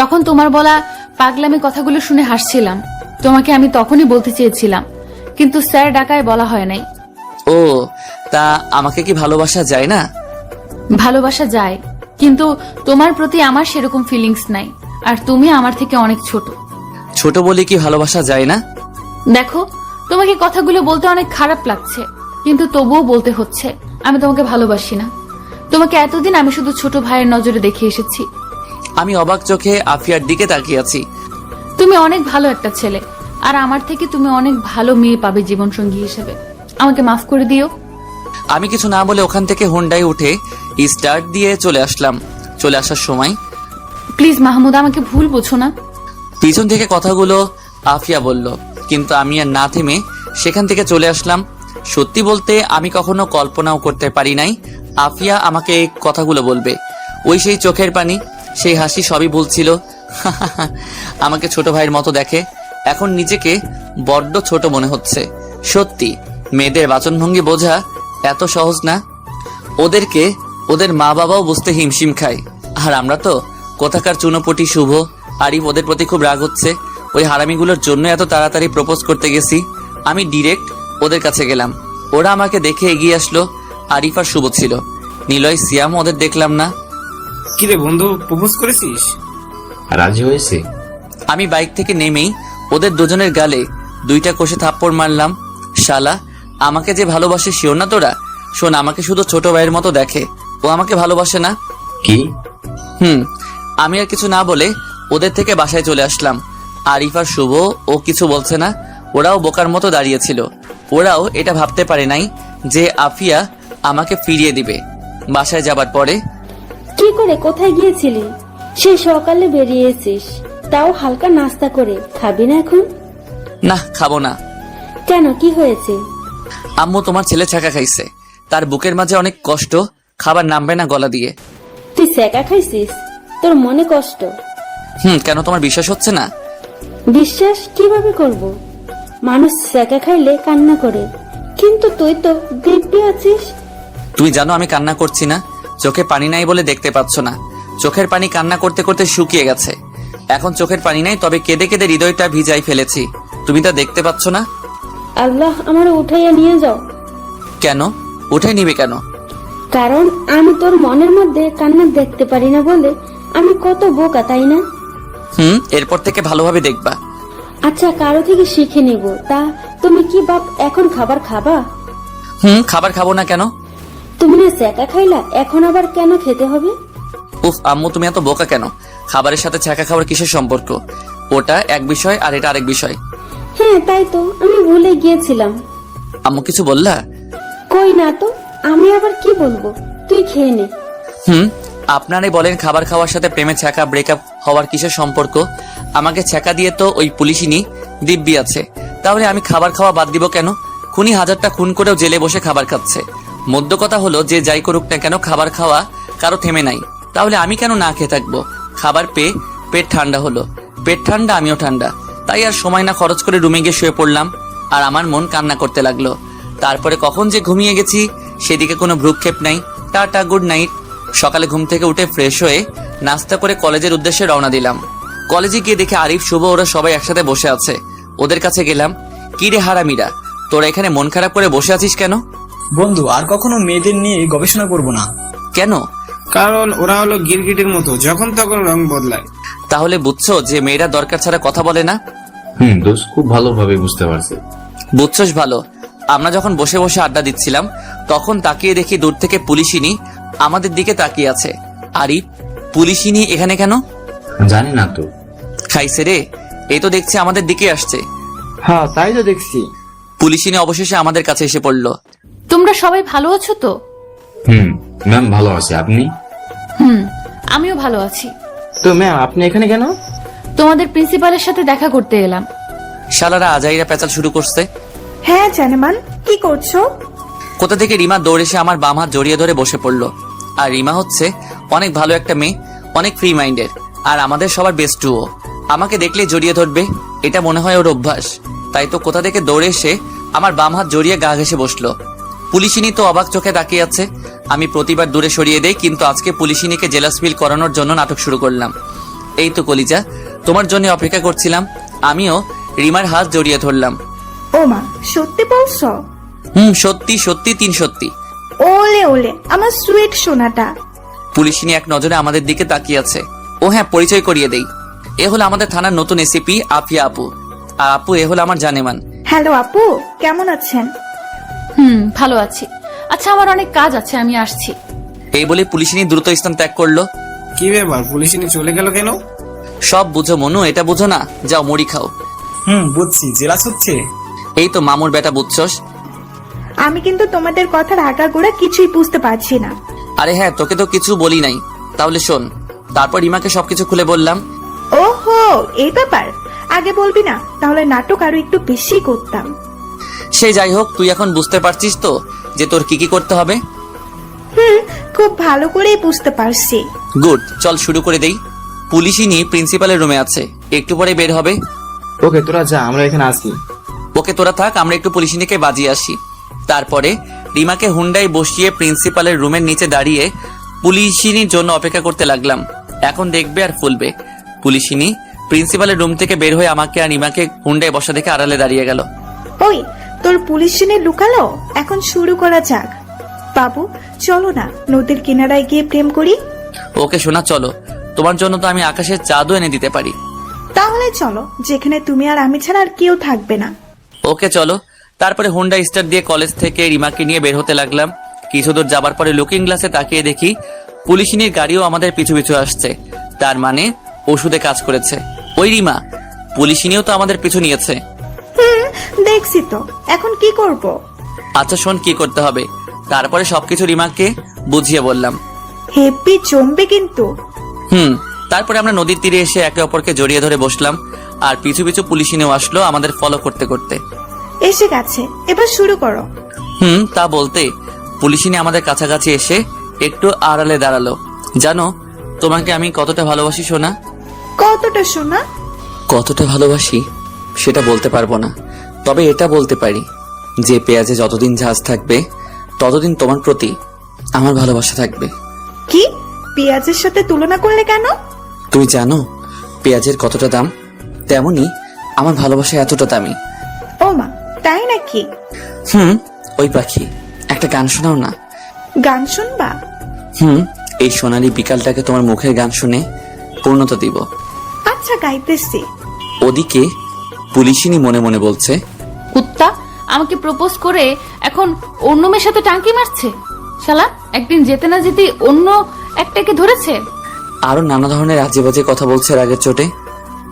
তখন তোমার বলা পাগলামি কথাগুলো শুনে হাসছিলাম। তোমাকে আমি তখনই বলতে চেয়েছিলাম, কিন্তু স্যার ডাকায় বলা হয় নাই। ও, তা আমাকে কি ভালোবাসা যায় না? ভালোবাসা যায়, কিন্তু তোমার প্রতি আমার সেরকম ফিলিংস নাই। আর তুমি আমার থেকে অনেক ছোট। ছোট বলে কি ভালোবাসা যায় না? দেখো, তোমাকে কথাগুলো বলতে অনেক খারাপ লাগছে, কিন্তু তবুও বলতে হচ্ছে। আমি তোমাকে ভালোবাসি না। তোমাকে এতদিন আমি শুধু ছোট ভাইয়ের নজরে দেখে এসেছি। আমি অবাক চোখে আফিয়ার দিকে তাকিয়ে আছি। তুমি অনেক ভালো একটা ছেলে, আর আমার থেকে তুমি অনেক ভালো মেয়ে পাবে জীবনসঙ্গী হিসেবে। আমাকে মাফ করে দিও। আমি কিছু না বলে ওখান থেকে হুন্ডায় উঠে স্টার্ট দিয়ে চলে আসলাম। চলে আসার সময়, প্লিজ মাহমুদ, আমাকে ভুল বুঝো না। পিছন থেকে কথাগুলো আফিয়া বলল, কিন্তু আমি আর না থেমে সেখান থেকে চলে আসলাম। সত্যি বলতে আমি কখনো কল্পনাও করতে পারি নাই আফিয়া আমাকে এই কথাগুলো বলবে। ওই সেই চোখের পানি, সেই হাসি সবই ভুলছিল। আমাকে ছোট ভাইয়ের মতো দেখে। এখন নিজেকে বড্ড ছোট মনে হচ্ছে। সত্যি মেয়েদের বাচনভঙ্গি বোঝা এত সহজ না। ওদেরকে ওদের মা বাবাও বুঝতে হিমশিম খায়। আর আমরা তো কোথাকার চুনোপটি শুভ। আরিফ ওদের প্রতি খুব রাগ হচ্ছে। ওই হারামিগুলোর জন্য এত তাড়াতাড়ি প্রপোজ করতে গেছি। আমি ডিরেক্ট ওদের কাছে গেলাম। ওরা আমাকে দেখে এগিয়ে আসলো। আরিফ আর শুভ ছিল। নিলয় সিয়াম ওদের দেখলাম না। কিরে বন্ধু, প্রপোজ করেছিস? রাজি হয়েছে? আমি বাইক থেকে নেমেই ওদের দুজনের গালে 2টা কষে থাপ্পড় মারলাম। শালা, আমাকে যে ভালোবাসে শিওর না তোরা? শোন, আমাকে শুধু ছোট ভাইয়ের মতো দেখে, ও আমাকে ভালোবাসে না। কি? আমি আর কিছু না বলে ওদের থেকে বাসায় চলে আসলাম। আরিফ আর শুভ ও কিছু বলছে না। ওরাও বোকার মতো দাঁড়িয়েছিল। ওরাও এটা ভাবতে পারে নাই যে আফিয়া আমাকে ফিরিয়ে দিবে। বাসায় যাবার পরে করে কোথায় গিয়েছিলি? সে সকালে বেরিয়েছিস, তাও হালকা নাস্তা করে। খাবি না এখন? না, খাবো না। কেন, কি হয়েছে? আম্মু তোমার ছেলে ছ্যাঁকা খাইছে, তার বুকের মাঝে অনেক কষ্ট, খাবার নামবে না গলা দিয়ে। তুই সেকা খাইছিস? তোর মনে কষ্ট? কেন তোমার বিশ্বাস হচ্ছে না? বিশ্বাস কিভাবে করব? মানুষ সেকা খাইলে কান্না করে, কিন্তু তুই তো দিব্যি আছিস। তুমি জানো আমি কান্না করছি না, চোখে পানি নাই বলে দেখতে পাচ্ছ না। চোখের পানি কান্না করতে করতে শুকিয়ে গেছে। এখন চোখের পানি নাই, তবে কেঁদে কেঁদে হৃদয়টা ভিজাই ফেলেছি। তুমি তা দেখতে পাচ্ছ না? আল্লাহ আমার উঠাইয়া নিয়ে যাও। কেন উঠাই নিবে কেন? কারণ আমি তোর মনের মধ্যে কান্না দেখতে পারি না বলে আমি কত বোকা, তাই না? এরপর থেকে ভালোভাবে দেখবা। আচ্ছা, কারো থেকে শিখে নিব। তা তুমি কি বাপ এখন খাবার খাবা? খাবার খাবো না কেন? তুমি না সেকা খাইলা, এখন আবার কেন খেতে হবে? উফ আম্মু, তুমি এত বোকা কেন? খাবারের সাথে ছ্যাঁকা খাবার কিসের সম্পর্ক? ওটা এক বিষয় আর এটা আরেক বিষয়। হ্যাঁ তাই তো, আমি ভুলে গিয়েছিলাম। আম্মু কিছু বললা? কই না তো, আমি আবার কি বলবো, তুই খেয়ে নে। আপনারাই বলেন খাবার খাওয়ার সাথে প্রেমে ছ্যাঁকা ব্রেকআপ হওয়ার কিসের সম্পর্ক? আমাকে ছ্যাঁকা দিয়ে তো ওই পুলিশিনি দিব্যি আছে, তাহলে আমি খাবার খাওয়া বাদ দিব কেন? খুনি হাজারটা খুন করেও জেলে বসে খাবার খাচ্ছে। মধ্য কথা হলো, যে যাই করুক না কেন খাবার খাওয়া কারো থেমে নাই। তাহলে আমি কেন না খেয়ে থাকবো? খাবার পেয়ে পেট ঠান্ডা হলো, পেট ঠান্ডা আমিও ঠান্ডা। তাই আর সময় না খরচ করে রুমে গিয়ে শুয়ে পড়লাম, আর আমার মন কান্না করতে লাগলো। তারপরে কখন যে ঘুমিয়ে গেছি সেদিকে কোনো ভ্রুক্ষেপ নাই। Tata, good night. সকালে ঘুম থেকে উঠে ফ্রেশ হয়ে নাস্তা করে কলেজের উদ্দেশ্যে রওনা দিলাম। কলেজে গিয়ে দেখে আরিফ, শুভ ওরা সবাই একসাথে বসে আছে। ওদের কাছে গেলাম। কি রে হারামিরা, তোরা এখানে মন খারাপ করে বসে আছিস কেন? বন্ধু, আর কখনো মেয়েদের নিয়ে গবেষণা করব না। কেন? কারণ ওরা হলো গিরগিটির মতো, যখন তখন রং বদলায়। তাহলে বুঝছো যে মেয়েরা দরকার ছাড়া কথা বলে না? দোস্ত খুব ভালোভাবে বুঝতে পারছে। বুঝছোস ভালো। আমরা যখন বসে বসে আড্ডা দিচ্ছিলাম তখন তাকিয়ে দেখি দূর থেকে পুলিশিনি আমাদের দিকে তাকিয়ে আছে। আরিফ, পুলিশিনি এখানে কেন? জানি না তো। খাইছে রে, এই তো দেখছি আমাদের দিকে আসছে। হ্যাঁ তাই তো দেখছি। পুলিশিনি অবশেষে আমাদের কাছে এসে পড়লো। তোমরা সবাই ভালো আছো তো? ম্যাম ভালো আছে, আপনি? আমিও ভালো আছি। তো ম্যাম আপনি এখানে কেন? তোমাদের প্রিন্সিপালের সাথে দেখা করতে এলাম। শালারা আজাইরা পেঁচাল শুরু করছে। হ্যাঁ জানেমান, কি করছো? কোথা থেকে রিমা দৌড়ে এসে আমার বাম হাত জড়িয়ে ধরে বসে পড়লো। আর রিমা হচ্ছে অনেক ভালো একটা মেয়ে, অনেক ফ্রি মাইন্ডের, আর আমাদের সবার বেস্ট ও। আমাকে দেখলে জড়িয়ে ধরবে, এটা মনে হয় ওর অভ্যাস। তাই তো কোথা থেকে দৌড়ে এসে আমার বাম হাত জড়িয়ে গা ঘেঁষে বসলো। পুলিশিনি তো অবাক চোখে তাকিয়ে আছে। আমি প্রতিবার দূরে সরিয়ে দেই, কিন্তু আজকে পুলিশিনিকে জেলাস ফিল করানোর জন্য নাটক শুরু করলাম। এই তো কলিজা, তোমার জন্য অপেক্ষা করছিলাম। আমিও রিমার হাত জড়িয়ে ধরলাম। ও মা, সত্যি বলছো? সত্যি সত্যি, 3 সত্যি। ওলে ওলে আমার সুইট সোনাটা। পুলিশিনি এক নজরে আমাদের দিকে তাকিয়ে আছে। ও হ্যাঁ, পরিচয় করিয়ে দেই। এ হলো আমাদের থানার নতুন এসিপি আফিয়া আপু। আর আপু এ হলো আমার জানেমান। হ্যালো আপু, কেমন আছেন? ভালো আছি। আচ্ছা, আমার অনেক কাজ আছে, আমি আসছি। এই বলে পুলিশিনি দ্রুত স্থান ত্যাগ করলো। কি ব্যাপার, পুলিশিনি চলে গেল কেন? সব বুঝো মনু, এটা বুঝো না? যাও মুড়ি খাও। বুঝছি, জেলাস হচ্ছে। এই তো মামুর বেটা, বুঝছস? আমি কিন্তু তোমাদের কথার আগাগোড়া কিছুই বুঝতে পারছি না। আরে হ্যাঁ, তোকে তো কিছু বলি নাই। তাহলে শোন। তারপর রিমাকে সবকিছু খুলে বললাম। ওহো, এই ব্যাপার। আগে বলবি না, তাহলে নাটক আরো একটু বেশি করতাম। সে যাই হোক, তুই এখন বুঝতে পারছিস তো যে তোর কি কি করতে হবে? খুব ভালো করেই বুঝতে পারছি। গুড, চল শুরু করে দেই। পুলিশিনি প্রিন্সিপালের রুমে আছে, একটু পরে বের হবে। ওকে তোরা যা, আমরা এখানে আসি। ওকে তোরা থাক, আমরা একটু পুলিশিনিকে বাজিয়ে আসি। তারপরে রিমাকে হুন্ডায় বসিয়ে প্রিন্সিপালের রুমের নিচে দাঁড়িয়ে পুলিশিনির জন্য অপেক্ষা করতে লাগলাম। এখন দেখবে আর ফুলবে। পুলিশিনি প্রিন্সিপালের রুম থেকে বের হয়ে আমাকে আর রিমাকে হুন্ডায় বসা দেখে আড়ালে দাঁড়িয়ে গেল। ওই তোর পুলিশ জেনে লুকালো, এখন শুরু করা যাক। বাবু চলো না, নদীর কিনারায় গিয়ে প্রেম করি। ওকে শোনা, চলো। তোমার জন্য তো আমি আকাশের চাঁদও এনে দিতে পারি। তাহলে চলো, যেখানে তুমি আর আমি ছাড়া আর কেউ থাকবে না। ওকে চলো। তারপরে হুন্ডা স্টার্ট দিয়ে কলেজ থেকে রিমাকে নিয়ে বের হতে লাগলাম। কিছু দূর যাবার পরে লুকিং গ্লাসে তাকিয়ে দেখি পুলিশিনির গাড়িও আমাদের পিছু পিছু আসছে। তার মানে ওষুধে কাজ করেছে। ওই রিমা, পুলিশিনিও তো আমাদের পিছু নিয়েছে। দেখছি তো, এখন কি করব? আচ্ছা শোন, কি করতে হবে। তারপরে সবকিছু রিমাকে বুঝিয়ে বললাম। হেপি জমবে কিন্তু। তারপরে আমরা নদীর তীরে এসে একে অপরকে জড়িয়ে ধরে বসলাম, আর পিছু পিছু পুলিশিনেও আসলো আমাদের ফলো করতে করতে। এসে গেছে, এবার শুরু করো। তা বলতে পুলিশিনে আমাদের কাছাকাছি এসে একটু আড়ালে দাঁড়ালো। জানো তোমাকে আমি কতটা ভালোবাসি সোনা? কতটা শোনা? কতটা ভালোবাসি সেটা বলতে পারবো না, তবে এটা বলতে পারি যে পেঁয়াজে যতদিন ঝাঁজ থাকবে ততদিন তোমার প্রতি আমার ভালোবাসা থাকবে। কি পেঁয়াজের সাথে তুলনা করলে কেন? তুমি জানো পেঁয়াজের কতটা দাম, তেমনি আমার ভালোবাসা এতটা দামি। ও মা, তাই নাকি? ওই পাখি একটা গান শোনাও না। গান শুনবা? এই সোনালি বিকালটাকে তোমার মুখের গান শুনে পূর্ণতা দিব। আচ্ছা, গাইতেছি। ওদিকে পুলিশিনী মনে মনে বলছে, কুত্তা আমাকে প্রপোজ করে এখন অন্য মেয়ের সাথে টাঙ্কি মারছে। শালা একদিন যেতে না যেতে অন্য একটাকে ধরেছে। আরো নানা ধরনের আজে বাজে কথা বলছে রাগের চোটে।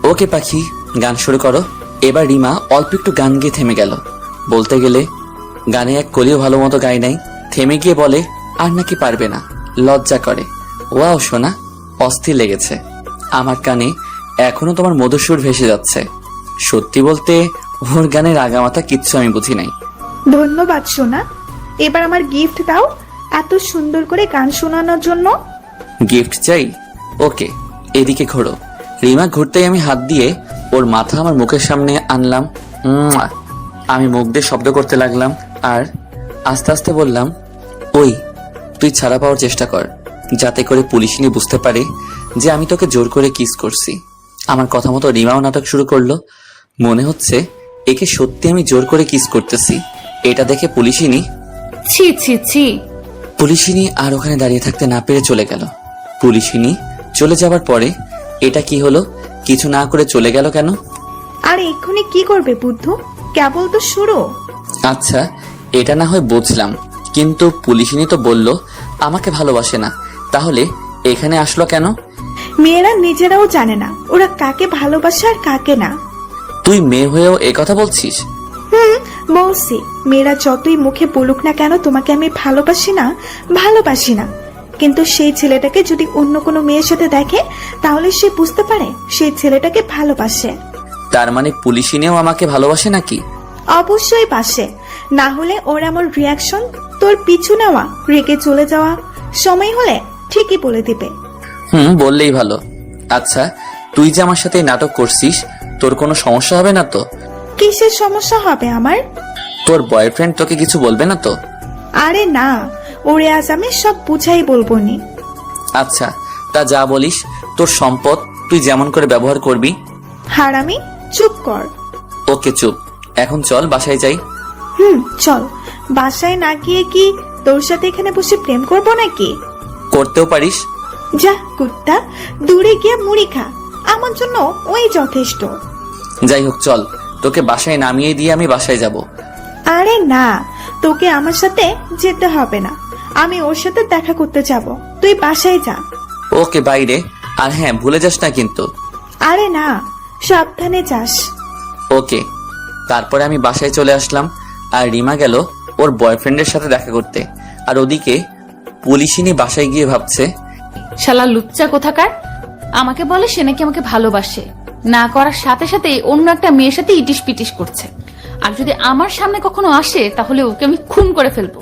ওকে পাখি, গান শুরু করো। এবার রিমা অল্প একটু গান গিয়ে থেমে গেল। বলতে গেলে গানে এক কলিও ভালো মতো গায় নাই। থেমে গিয়ে বলে আর নাকি পারবে না, লজ্জা করে। ওয়াও সোনা, অস্থির লেগেছে। আমার কানে এখনো তোমার মধুর সুর ভেসে যাচ্ছে। সত্যি বলতে ওর গানের আগামাথা কিচ্ছু আমি বুঝি নাই। ধন্যবাদ সোনা, এবার আমার গিফট দাও এত সুন্দর করে গান শোনানোর জন্য। গিফট চাই? ওকে, এদিকে ঘোরো। রিমা ঘুরতেই আমি হাত দিয়ে ওর মাথা আমার মুখের সামনে আনলাম। আমি মুখ দিয়ে শব্দ করতে লাগলাম আর আস্তে আস্তে বললাম, ওই তুই ছাড়া পাওয়ার চেষ্টা কর, যাতে করে পুলিশিনি বুঝতে পারে যে আমি তোকে জোর করে কিস করছি। আমার কথা মতো রিমাও নাটক শুরু করলো। মনে হচ্ছে একে সত্যি আমি জোর করে কিস করতেছি। এটা দেখে পুলিশিনি ছি ছি ছি। পুলিশিনি আর ওখানে দাঁড়িয়ে থাকতে না পেরে চলে গেল। পুলিশিনি চলে যাবার পরে এটা কি হলো, কিছু না করে চলে গেল কেন? আর এক্ষুনি কি করবে বুদ্ধু? কেবল তো শুরু। আচ্ছা, এটা না হয় বুঝলাম, কিন্তু পুলিশিনি তো বলল আমাকে ভালোবাসে না, তাহলে এখানে আসলো কেন? মেয়েরা নিজেরাও জানে না ওরা কাকে ভালোবাসে আর কাকে না। তুই মেয়ে হয়েও এ কথা বলছিস? বলছি, মেয়েরা যতই মুখে বলুক না কেন তোমাকে আমি ভালোবাসি না, কিন্তু সেই ছেলেটাকে যদি অন্য কোনো মেয়ের সাথে দেখে তাহলে সে বুঝতে পারে সেই ছেলেটাকে ভালোবাসে। তার মানে পুলিশিনিও আমাকে ভালোবাসে নাকি? অবশ্যই বাসে, না হলে ওর এমন রিয়াকশন, তোর পিছু নেওয়া, রেগে চলে যাওয়া, সময় হলে ঠিকই বলে দিবে। বললেই ভালো। আচ্ছা, তুই যে আমার সাথে নাটক করছিস, তোর কোনো সমস্যা হবে না তো? কিসের সমস্যা হবে আমার? তোর বয়ফ্রেন্ড তোকে কিছু বলবে না তো? আরে না, ওরে আজ আমি সব বুঝাই বলবো নি। আচ্ছা, তা যা বলিস, তোর সম্পদ তুই যেমন করে ব্যবহার করবি। হারামি, চুপ কর। ওকে চুপ, এখন চল বাসায় যাই। চল। বাসায় না গিয়ে কি তোর সাথে এখানে বসে প্রেম করবো নাকি? করতেও পারিস। যা কুত্তা, দূরে গিয়ে মুড়ি খা, আমার জন্য ওই যথেষ্ট। যাই হোক চল, তোকে বাসায় নামিয়ে দিয়ে আমি বাসায় যাব। আরে না, তোকে আমার সাথে যেতে হবে না, আমি ওর সাথে দেখা করতে যাব, তুই বাসায় যা। ওকে বাইরে, আর হ্যাঁ ভুলে যাস না কিন্তু। আরে না, সাবধানে যাস। ওকে। তারপরে আমি বাসায় চলে আসলাম, আর রিমা গেল ওর বয়ফ্রেন্ডের সাথে দেখা করতে। আর ওদিকে পুলিশিনি বাসায় গিয়ে ভাবছে, শালা লুচ্চা কোথাকার, আমাকে বলে সে নাকি আমাকে ভালোবাসে, না করার সাথে সাথে অন্য একটা মেয়ের সাথে ইটিস পিটিস করছে। আর যদি আমার সামনে কখনো আসে তাহলে ওকে আমি খুন করে ফেলবো।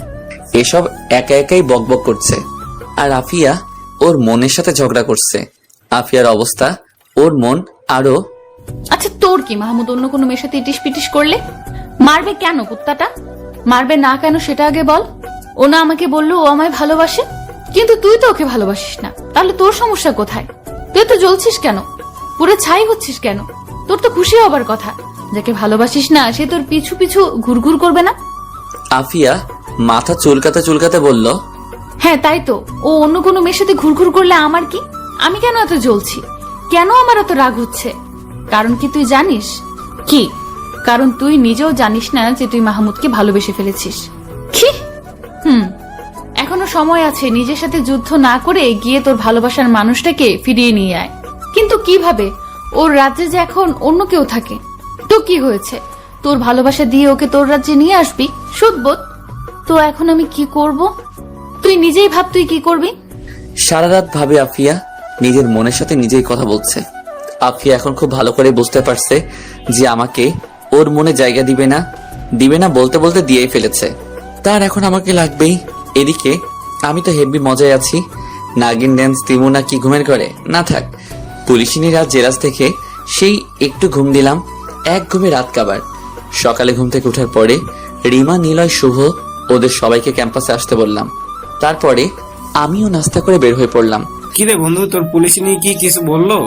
এসব একা একাই বকবক করছে, আর আফিয়া ওর মনের সাথে ঝগড়া করছে। আফিয়ার অবস্থা, ওর মন আরো। আচ্ছা তোর কি মাহমুদ অন্য কোনো মেয়ের সাথে ইটিস পিটিস করলে মারবে কেন? কুত্তাটা মারবে না কেন সেটা আগে বল। ও না আমাকে বললো ও আমায় ভালোবাসে, কিন্তু তুই তো ওকে ভালোবাসিস না, তাহলে তোর সমস্যা কোথায়? তুই তো জ্বলছিস কেন, পুরো ছাই হচ্ছিস কেন? তোর তো খুশি হবার কথা, যাকে ভালোবাসিস না সে তোর পিছু পিছু ঘুরঘুর করবে না। আফিয়া মাথা চুলকাতে চুলকাতে বলল, হ্যাঁ তাই তো, ও অন্য কোনো মেয়ের সাথে ঘুরঘুর করলে আমার কি? আমি কেন এত জ্বলছি, কেন আমার এত রাগ হচ্ছে? কারণ কি তুই জানিস? কি কারণ? তুই নিজেও জানিস না যে তুই মাহমুদকে ভালোবেসে ফেলেছিস। কি? এখনো সময় আছে, নিজের সাথে যুদ্ধ না করে গিয়ে তোর ভালোবাসার মানুষটাকে ফিরিয়ে নিয়ে আয়। কিন্তু কিভাবে? ওর রাজ্যে যে এখন অন্য কেউ থাকে। তো কি হয়েছে, তোর ভালোবাসা দিয়ে ওকে তোর রাজ্যে নিয়ে আসবি? সুদবোধ। তো এখন আমি কি করব? তুই নিজেই ভাব তুই কি করবি। সারা রাত ভাবে আফিয়া নিজের মনের সাথে নিজেই কথা বলছে। আফিয়া এখন খুব ভালো করে বুঝতে পারছে যে আমাকে ওর মনে জায়গা দিবে না বলতে বলতে দিয়েই ফেলেছে। তার এখন আমাকে লাগবেই। এদিকে আমি তো হেভি মজায় আছি। নাগিন ড্যান্স দিমু না কি ঘুমের ঘরে? না থাক, পুলিশিনী রাত জেরাজ থেকে সেই একটু ঘুম দিলাম, এক ঘুমে রাত কাবার। সকালে ঘুম থেকে ওঠার পরে রিমা, নিলয়, শুভ ওদের সবাইকে ক্যাম্পাসে আসতে বললাম। তারপরে আমিও নাস্তা করে বের হয়ে পড়লাম। কিরে বন্ধু, তোর পুলিশ নিয়ে কি কিছু বললো?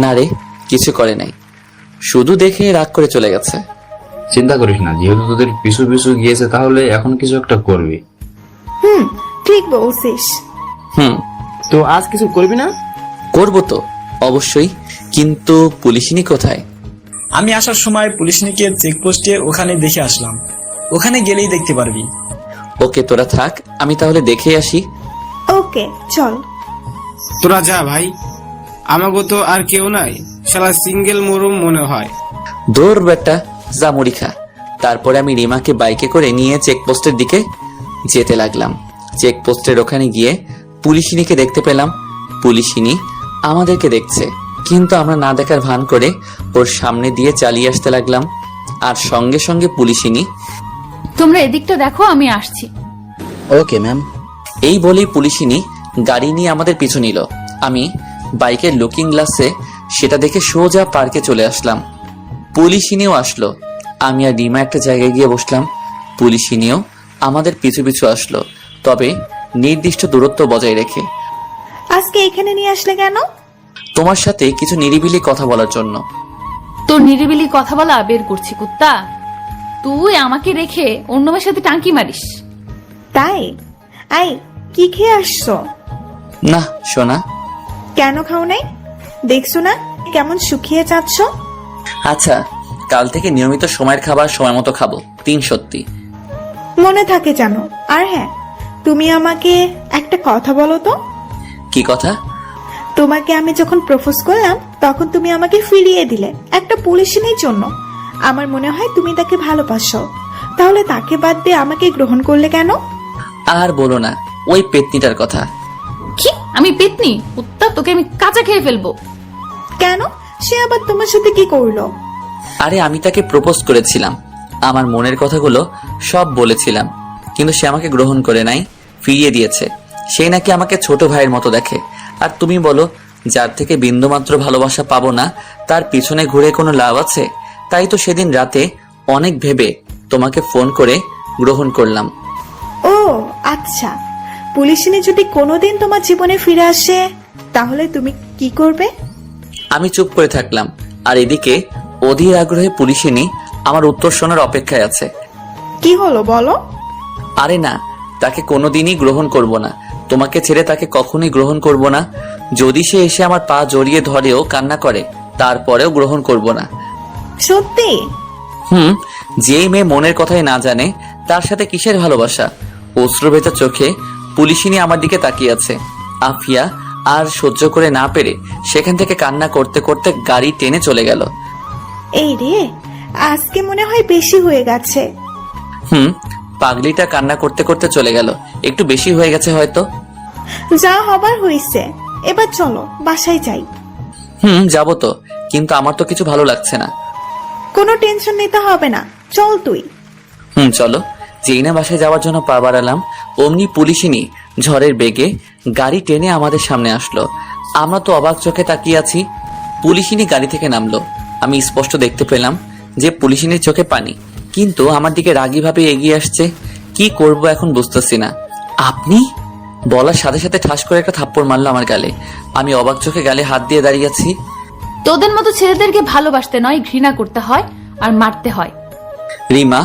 না রে, কিছু করে নাই, শুধু দেখে রাগ করে চলে গেছে। চিন্তা করিস না, যেহেতু তোদের পিছু পিছু গিয়েছে তাহলে এখন কিছু একটা করবি। ঠিক বলছিস। তো আজ কিছু করবি না? করবো তো অবশ্যই, কিন্তু পুলিশিনী কোথায়? আমি আসার সময় পুলিশনিকে চেকপোস্টে ওখানে দেখে আসলাম, ওখানে গেলেই দেখতে পারবি। ওকে, তোরা থাক, আমি তাহলে দেখে আসি। ওকে, চল। তোরা যা ভাই, আমাগো তো আর কেউ নাই, শালা সিঙ্গেল মরুম মনে হয়। দৌড় বেটা, যা মুড়ি খা। তারপরে আমি রিমাকে বাইকে করে নিয়ে চেকপোস্টের দিকে যেতে লাগলাম। চেকপোস্টের ওখানে গিয়ে পুলিশিনীকে দেখতে পেলাম। পুলিশিনী আমাদেরকে দেখছে, কিন্তু আমরা না দেখার ভান করে ওর সামনে দিয়ে চালিয়ে আসতে লাগলাম। আর সঙ্গে সঙ্গে পুলিশিনী, তোমরা এদিকটা দেখো, আমি আসছি। Okay ma'am. এই বলেই পুলিশিনী গাড়ি নিয়ে আমাদের পিছু নিল। আমি বাইকের লুকিং গ্লাসে সেটা দেখে সোজা পার্কে চলে আসলাম। পুলিশিনীও আসলো। আমি আর রিমা একটা জায়গায় গিয়ে বসলাম। পুলিশিনীও আমাদের পিছু পিছু আসলো, তবে নির্দিষ্ট দূরত্ব বজায় রেখে। আজকে এখানে নিয়ে আসলে কেন? তোমার সাথে কিছু নিরিবিলি কথা বলার জন্য। তোর নিরিবিলি কথা বলা বের করছি কুত্তা। তুই আমাকে রেখে অন্য মেয়ের সাথে টাঙ্কি মারিস? তাই? আই, কি খেয়ে আসছো? না সোনা। কেন খাও নাই? দেখছো না কেমন শুকিয়ে যাচ্ছ? আচ্ছা, কাল থেকে নিয়মিত সময়ের খাবার সময় মতো খাবো, 3 সত্যি। মনে থাকে জানো। আর হ্যাঁ, তুমি আমাকে একটা কথা বলো তো। কি কথা? তোমাকে আমি যখন প্রপোজ করলাম তখন তুমি আমাকে ফিরিয়ে দিলে একটা পুলিশিনীর জন্য। আমার মনে হয় তুমি তাকে ভালোবাসো, তাহলে তাকে বাদ দিয়ে আমাকে গ্রহণ করলে কেন? আর বলো না ওই পেতনিটার কথা। কি? আমি পেতনি? কুত্তা, তোকে আমি কাঁচা খেয়ে ফেলবো। কেন? সে আবার তোমার সাথে কি করলো? আরে আমি তাকে প্রপোজ করেছিলাম, আমার মনের কথাগুলো সব বলেছিলাম, কিন্তু সে আমাকে গ্রহণ করে নাই, ফিরিয়ে দিয়েছে। সে নাকি আমাকে ছোট ভাইয়ের মতো দেখে। আর তুমি বলো, যার থেকে বিন্দুমাত্র ভালোবাসা পাবো না তার পিছনে ঘুরে কোনো লাভ আছে? তাই তো সেদিন রাতে অনেক ভেবে তোমাকে ফোন করে গ্রহণ করলাম। ও আচ্ছা, পুলিশিনী যদি কোনোদিন তোমার জীবনে ফিরে আসে তাহলে তুমি কি করবে? আমি চুপ করে থাকলাম, আর এদিকে অধীর আগ্রহে পুলিশিনী আমার উত্তর শোনার অপেক্ষায় আছে। কি হলো বলো? আরে না, তাকে কোনোদিনই গ্রহণ করব না, তোমাকে ছেড়ে তাকে কখনোই গ্রহণ করব না। যদি সে এসে আমার পা জড়িয়ে ধরেও কান্না করে, তারপরেও গ্রহণ করব না। সত্যি? যেই মেয়ে মনের কথাই না জানে তার সাথে কিসের ভালোবাসা? অশ্রুভেজা চোখে পুলিশিনী আমার দিকে তাকিয়ে আছে। আফিয়া আর সহ্য করে না পেরে সেখান থেকে কান্না করতে করতে গাড়ি টেনে চলে গেল। এই রে, আজকে মনে হয় বেশি হয়ে গেছে। পাগলিটা কান্না করতে করতে চলে গেল, একটু বেশি হয়ে গেছে হয়তো। যা হবার হয়েছে, এবার চলো বাসায় যাই। যাবো তো, কিন্তু আমার তো কিছু ভালো লাগছে না। কোনো টেনশন নিতে হবে না, চল তুই। চলো। যেই না বাসায় যাওয়ার জন্য পা বাড়ালাম, অমনি পুলিশিনী ঝড়ের বেগে গাড়ি টেনে আমাদের সামনে আসলো। আমরা তো অবাক চোখে তাকিয়ে আছি। পুলিশিনী গাড়ি থেকে নামলো। আমি স্পষ্ট দেখতে পেলাম যে পুলিশিনীর চোখে পানি, কিন্তু আমার দিকে রাগী ভাবে এগিয়ে আসছে। কি করব এখন বুঝতেছি না। আপনি বলার সাথে সাথে ঠাস করে একটা থাপ্পড় মারলো আমার গালে। আমি অবাক চোখে গালে হাত দিয়ে দাঁড়িয়ে আছি। তোদের মতো ছেলেদেরকে ভালোবাসতে নয়, ঘৃণা করতে হয় আর মারতে হয়। রিমা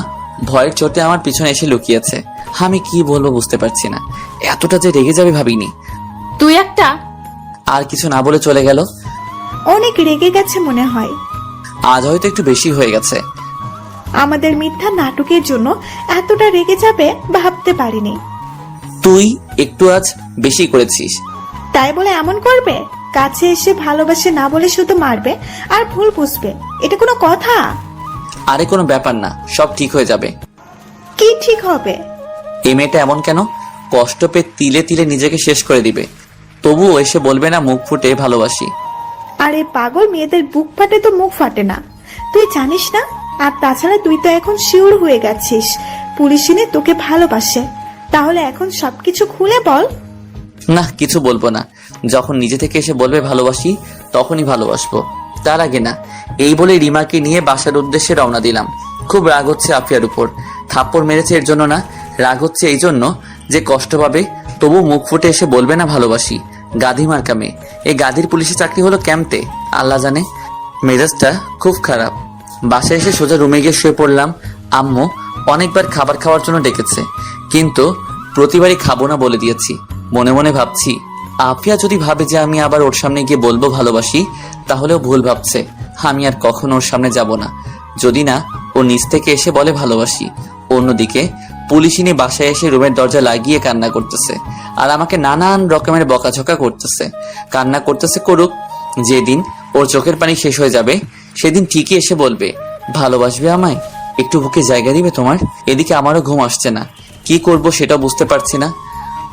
ভয়ের চোটে আমার পিছনে এসে লুকিয়েছে। আমি কি বলবো বুঝতে পারছি না, এতটা যে রেগে যাবে ভাবিনি। তুই একটা। আর কিছু না বলে চলে গেল। অনেক রেগে গেছে মনে হয়। আজ হয়তো একটু বেশি হয়ে গেছে। আমাদের মিথ্যা নাটকের জন্য এতটা রেগে যাবে ভাবতে পারিনি। তুই একটু আজ বেশি করেছিস। তাই বলে এমন করবে? কাছে এসে ভালোবাসে না বলে শুধু মারবে আর ভুল বুঝবে, এটা কোনো কথা? আরে কোনো ব্যাপার না, সব ঠিক হয়ে যাবে। কি ঠিক হবে? এই মেয়েটা এমন কেন? কষ্ট পেয়ে তিলে তিলে নিজেকে শেষ করে দিবে। তবুও এসে বলবে না মুখ ফুটে ভালোবাসি? আরে পাগল, মেয়েদের বুক ফাটে তো মুখ ফাটে না, তুই জানিস না? আর তাছাড়া তুই তো এখন শিওর হয়ে গেছিস পুলিশিনে তোকে ভালোবাসে, তাহলে এখন সবকিছু খুলে বল। না, কিছু বলবো না। যখন নিজে থেকে এসে বলবে ভালোবাসি তখনই ভালোবাসবো, তার আগে না। এই বলে রিমাকে নিয়ে বাসার উদ্দেশ্যে রওনা দিলাম। খুব রাগ হচ্ছে আফিয়ার উপর। থাপ্পড় মেরেছে এর জন্য না, রাগ হচ্ছে এই জন্য যে কষ্ট পাবে, তবু মুখ ফুটে এসে বলবে না ভালোবাসি। গাধি মার্কা মেয়ে। এই গাধির পুলিশে চাকরি হলো ক্যাম্পে, আল্লাহ জানে। মেজাজটা খুব খারাপ। বাসায় এসে সোজা রুমে গিয়ে শুয়ে পড়লাম। আম্মু অনেকবার খাবার খাওয়ার জন্য ডেকেছে, কিন্তু প্রতিবারই খাবো না বলে দিয়েছি। মনে মনে ভাবছি, আফিয়া যদি ভাবে যে আমি আবার ওর সামনে গিয়ে বলবো ভালোবাসি, তাহলেও ভুল ভাবছে। আমি আর কখনো ওর সামনে যাব না, যদি না ও নিজ থেকে এসে বলে ভালোবাসি। অন্যদিকে পুলিশিনী বাসায় এসে রুমের দরজা লাগিয়ে কান্না করতেছে, আর আমাকে নানান রকমের বকাঝকা করতেছে। কান্না করতেছে, করুক। যেদিন ওর চোখের পানি শেষ হয়ে যাবে সেদিন ঠিকই এসে বলবে ভালোবাসবে আমায়, একটু বুকে জায়গা দিবে তোমার। এদিকে আমারও ঘুম আসছে না, কি করব সেটা বুঝতে পারছি না।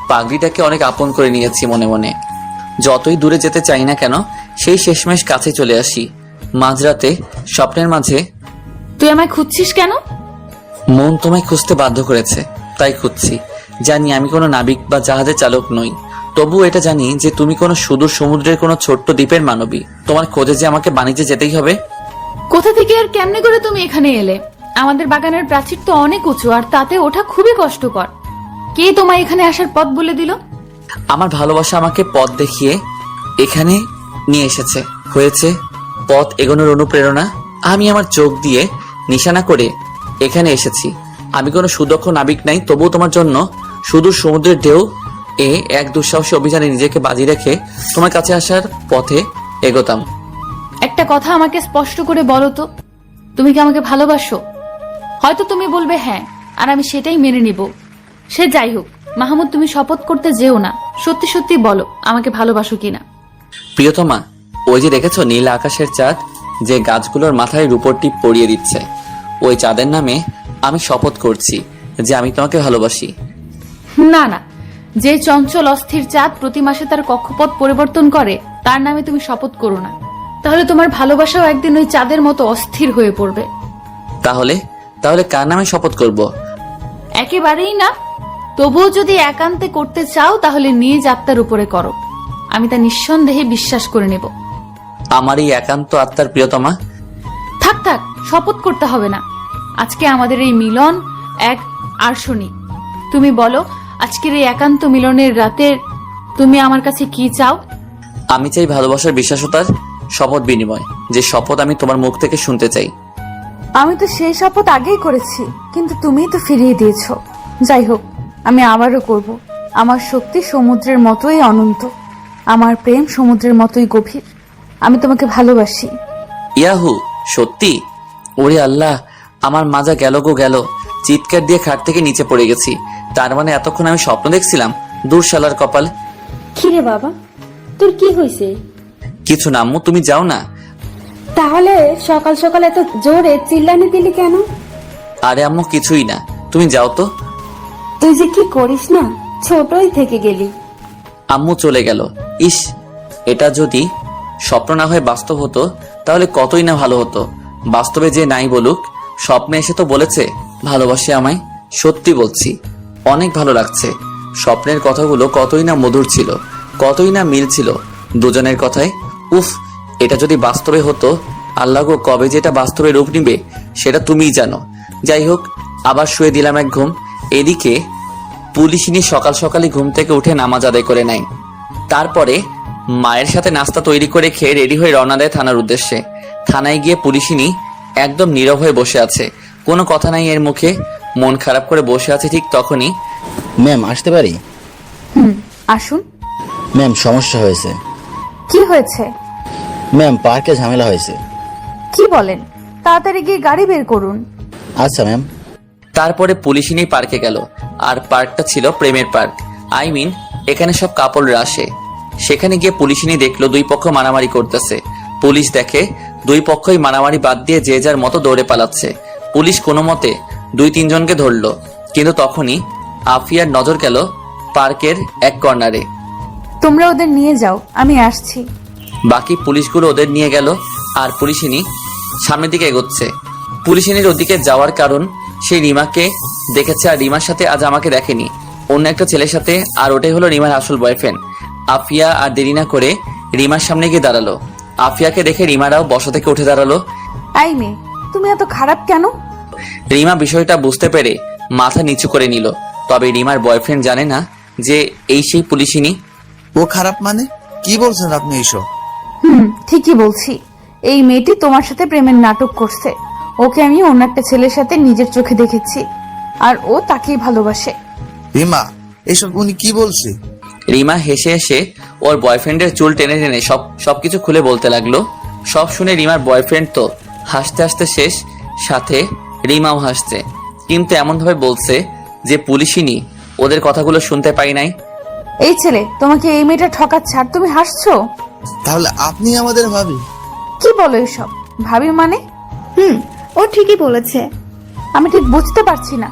পাগড়িটাকে অনেক আপন করে নিয়েছি মনে মনে। যতই দূরে যেতে চাই না কেন, সেই শেষমেশ কাছে চলে আসি। মাঝরাতে স্বপ্নের মাঝে। তুই আমায় খুঁজছিস কেন? মন তোমায় খুঁজতে বাধ্য করেছে, তাই খুঁজছি। জানি আমি কোনো নাবিক বা জাহাজের চালক নই, তবু এটা জানি যে তুমি কোনো সুদূর সমুদ্রের কোনো ছোট্ট দ্বীপের মানবী। তোমার খোঁজে যে আমাকে বাণিজ্যে যেতেই হবে। কোথা থেকে আর কেমনে করে তুমি এখানে এলে? আমাদের বাগানের প্রাচীর তো অনেক উঁচু, আর তাতে ওঠা খুবই কষ্টকর। কে তোমায় এখানে আসার পথ বলে দিল? আমার ভালোবাসা আমাকে পথ দেখিয়ে এখানে নিয়ে এসেছে। হয়েছে পথ এগোনোর অনুপ্রেরণা। আমি আমার চোখ দিয়ে নিশানা করে এখানে এসেছি। আমি কোনো সুদক্ষ নাবিক নাই, তবুও তোমার জন্য সুদূর সমুদ্রের ঢেউ এক দুঃসাহসী অভিযানে নিজেকে বাজি রেখে তোমার কাছে আসার পথে এগোতাম। একটা কথা আমাকে স্পষ্ট করে বলো তো, তুমি কি আমাকে ভালোবাসো? হয়তো তুমি বলবে হ্যাঁ, আর আমি সেটাই মেনে নিব। সে যাই হোক, মাহমুদ তুমি শপথ করতে যেও না, সত্যি সত্যি বলো আমাকে ভালোবাসো কিনা। প্রিয়তমা, ওই যে দেখেছো নীল আকাশের চাঁদ, যে গাছগুলোর মাথায় রূপোর টিপ পরিয়ে দিচ্ছে, ওই চাঁদের নামে আমি শপথ করছি যে আমি তোমাকে ভালোবাসি। না না, যে চঞ্চল অস্থির চাঁদ প্রতি মাসে তার কক্ষপথ পরিবর্তন করে, তার নামে তুমি শপথ করো না। তাহলে তোমার ভালোবাসাও একদিন ওই চাঁদের মতো অস্থির হয়ে পড়বে। তাহলে তাহলে কার নামে শপথ করব? একেবারেই না। তবুও যদি একান্তে করতে চাও তাহলে নিজ আত্মার উপরে করো, আমি তা নিঃসন্দেহে বিশ্বাস করে নেব। আমার এই একান্ত আত্মার প্রিয়তমা। থাক থাক, শপথ করতে হবে না। আজকে আমাদের এই মিলন এক আর্শনী। তুমি বলো, আজকের এই একান্ত মিলনের রাতে তুমি আমার কাছে কি চাও? আমি চাই ভালোবাসার বিশ্বাসতার শপথ বিনিময়, যে শপথ আমি তোমার মুখ থেকে শুনতে চাই। আমি তো সেই শপথ আগেই করেছি, কিন্তু তুমিই তো ফিরিয়ে দিয়েছো। যাই হোক, আমি আবারও করব। আমার শক্তি সমুদ্রের মতোই অনন্ত, আমার প্রেম সমুদ্রের মতোই গভীর। আমি তোমাকে ভালোবাসি। ইয়াহু, সত্যি? ওরে আল্লাহ, আমার মাজা গেল গো গেল। চিৎকার দিয়ে খাট থেকে নিচে পড়ে গেছি। তার মানে এতক্ষণ আমি স্বপ্ন দেখছিলাম? দূর শালার কপাল। কিরে বাবা, তোর কি হয়েছে? কিছু না আম্মু, তুমি যাও না। তাহলে সকাল সকাল এত জোরে চিল্লানি দিলি কেন? আরে আম্মু, কিছুই না, তুমি যাও তো। তুই যে কি করিস না, ছোটই থেকে গেলি। আম্মু চলে গেল। ইস, এটা যদি স্বপ্ন না হয়ে বাস্তব হতো তাহলে কতই না ভালো হতো। বাস্তবে যে নাই বলুক, স্বপ্নে এসে তো বলেছে ভালোবাসে আমায়। সত্যি বলছি, অনেক ভালো লাগছে। স্বপ্নের কথাগুলো কতই না মধুর ছিল, কতই না মিল ছিল দুজনের কথায়। উফ, এটা যদি বাস্তবে হতো, আল্লাহ গো, কবে যে এটা বাস্তবে রূপ নিবে সেটা তুমিই জানো। যাই হোক, আবার শুয়ে দিলাম এক ঘুম। এদিকে পুলিশিনী সকাল সকালে ঘুম থেকে উঠে নামাজ আদায় করে নেয়। তারপরে মায়ের সাথে নাস্তা তৈরি করে খেয়ে রেডি হয়ে রওনা দেয় থানার উদ্দেশ্যে। থানায় গিয়ে পুলিশিনী একদম নীরব হয়ে বসে আছে, কোনো কথা নাই এর মুখে। মন খারাপ করে বসে আছে। ঠিক তখনই, ম্যাম আসতে পারি? আসুন। ম্যাম সমস্যা হয়েছে। কি হয়েছে? ম্যাম পার্কে ঝামেলা হয়েছে। কি বলেন? তাড়াতাড়ি গিয়ে গাড়ি বের করুন। আচ্ছা ম্যাম। তারপরে পুলিশিনী পার্কে গেল। আর পার্কটা ছিল প্রেমের পার্ক। আই মিন, এখানে সব কাপড়রা আসে। সেখানে গিয়ে পুলিশিনী দেখলো দুই পক্ষ মারামারি করতেছে। পুলিশ দেখে দুই পক্ষই মারামারি বাদ দিয়ে যে যার মতো দৌড়ে পালাচ্ছে। পুলিশ কোনো মতে 2-3 জনকে ধরলো, কিন্তু তখনই আফিয়ার নজর গেল পার্কের এক কর্নারে। তোমরা ওদের নিয়ে যাও, আমি আসছি। বাকি পুলিশগুলো ওদের নিয়ে গেল আর পুলিশিনী সামনের দিকে এগোচ্ছে। পুলিশিনীর ওদিকে যাওয়ার কারণ সেই রিমাকে দেখেছে আর রিমার সাথে আজ আমাকে দেখেনি, অন্য একটা ছেলের সাথে, আর ওটাই হলো রিমার আসল বয়ফ্রেন্ড। আফিয়া আর দেরি না করে রিমার সামনে গিয়ে দাঁড়ালো। আফিয়াকে দেখে রিমারাও বসা থেকে উঠে দাঁড়ালো। এই মেয়ে, তুমি এত খারাপ কেন? রিমা বিষয়টা বুঝতে পেরে মাথা নিচু করে নিল। তবে রিমার বয়ফ্রেন্ড জানে না যে এই সেই পুলিশিনী। ও খারাপ মানে কি বলছেন আপনি এইসব? ঠিকই বলছি। এই মেয়েটি তোমার সাথে প্রেমের নাটক করছে। ওকে আমি অন্য একটা ছেলের সাথে নিজের চোখে দেখেছি, আর ও তাকেই ভালোবাসে। রিমা, এইসব উনি কি বলছে? রিমা হেসে হেসে ওর বয়ফ্রেন্ডের চুল টেনে টেনে সবকিছু খুলে বলতে লাগলো। সব শুনে রিমার বয়ফ্রেন্ড তো হাসতে হাসতে শেষ, সাথে রিমাও হাসছে, কিন্তু এমন ভাবে বলছে যে পুলিশিনী ওদের কথাগুলো শুনতে পাই নাই। এই ছেলে তোমাকে এই মেয়েটা ঠকাচ্ছে আর তুমি হাসছো? তাহলে আপনি আমাদের ভাবি? কি বলো এসব? ভাবি মানে? ও ঠিকই বলেছে। আমি ঠিক বুঝতে পারছি না।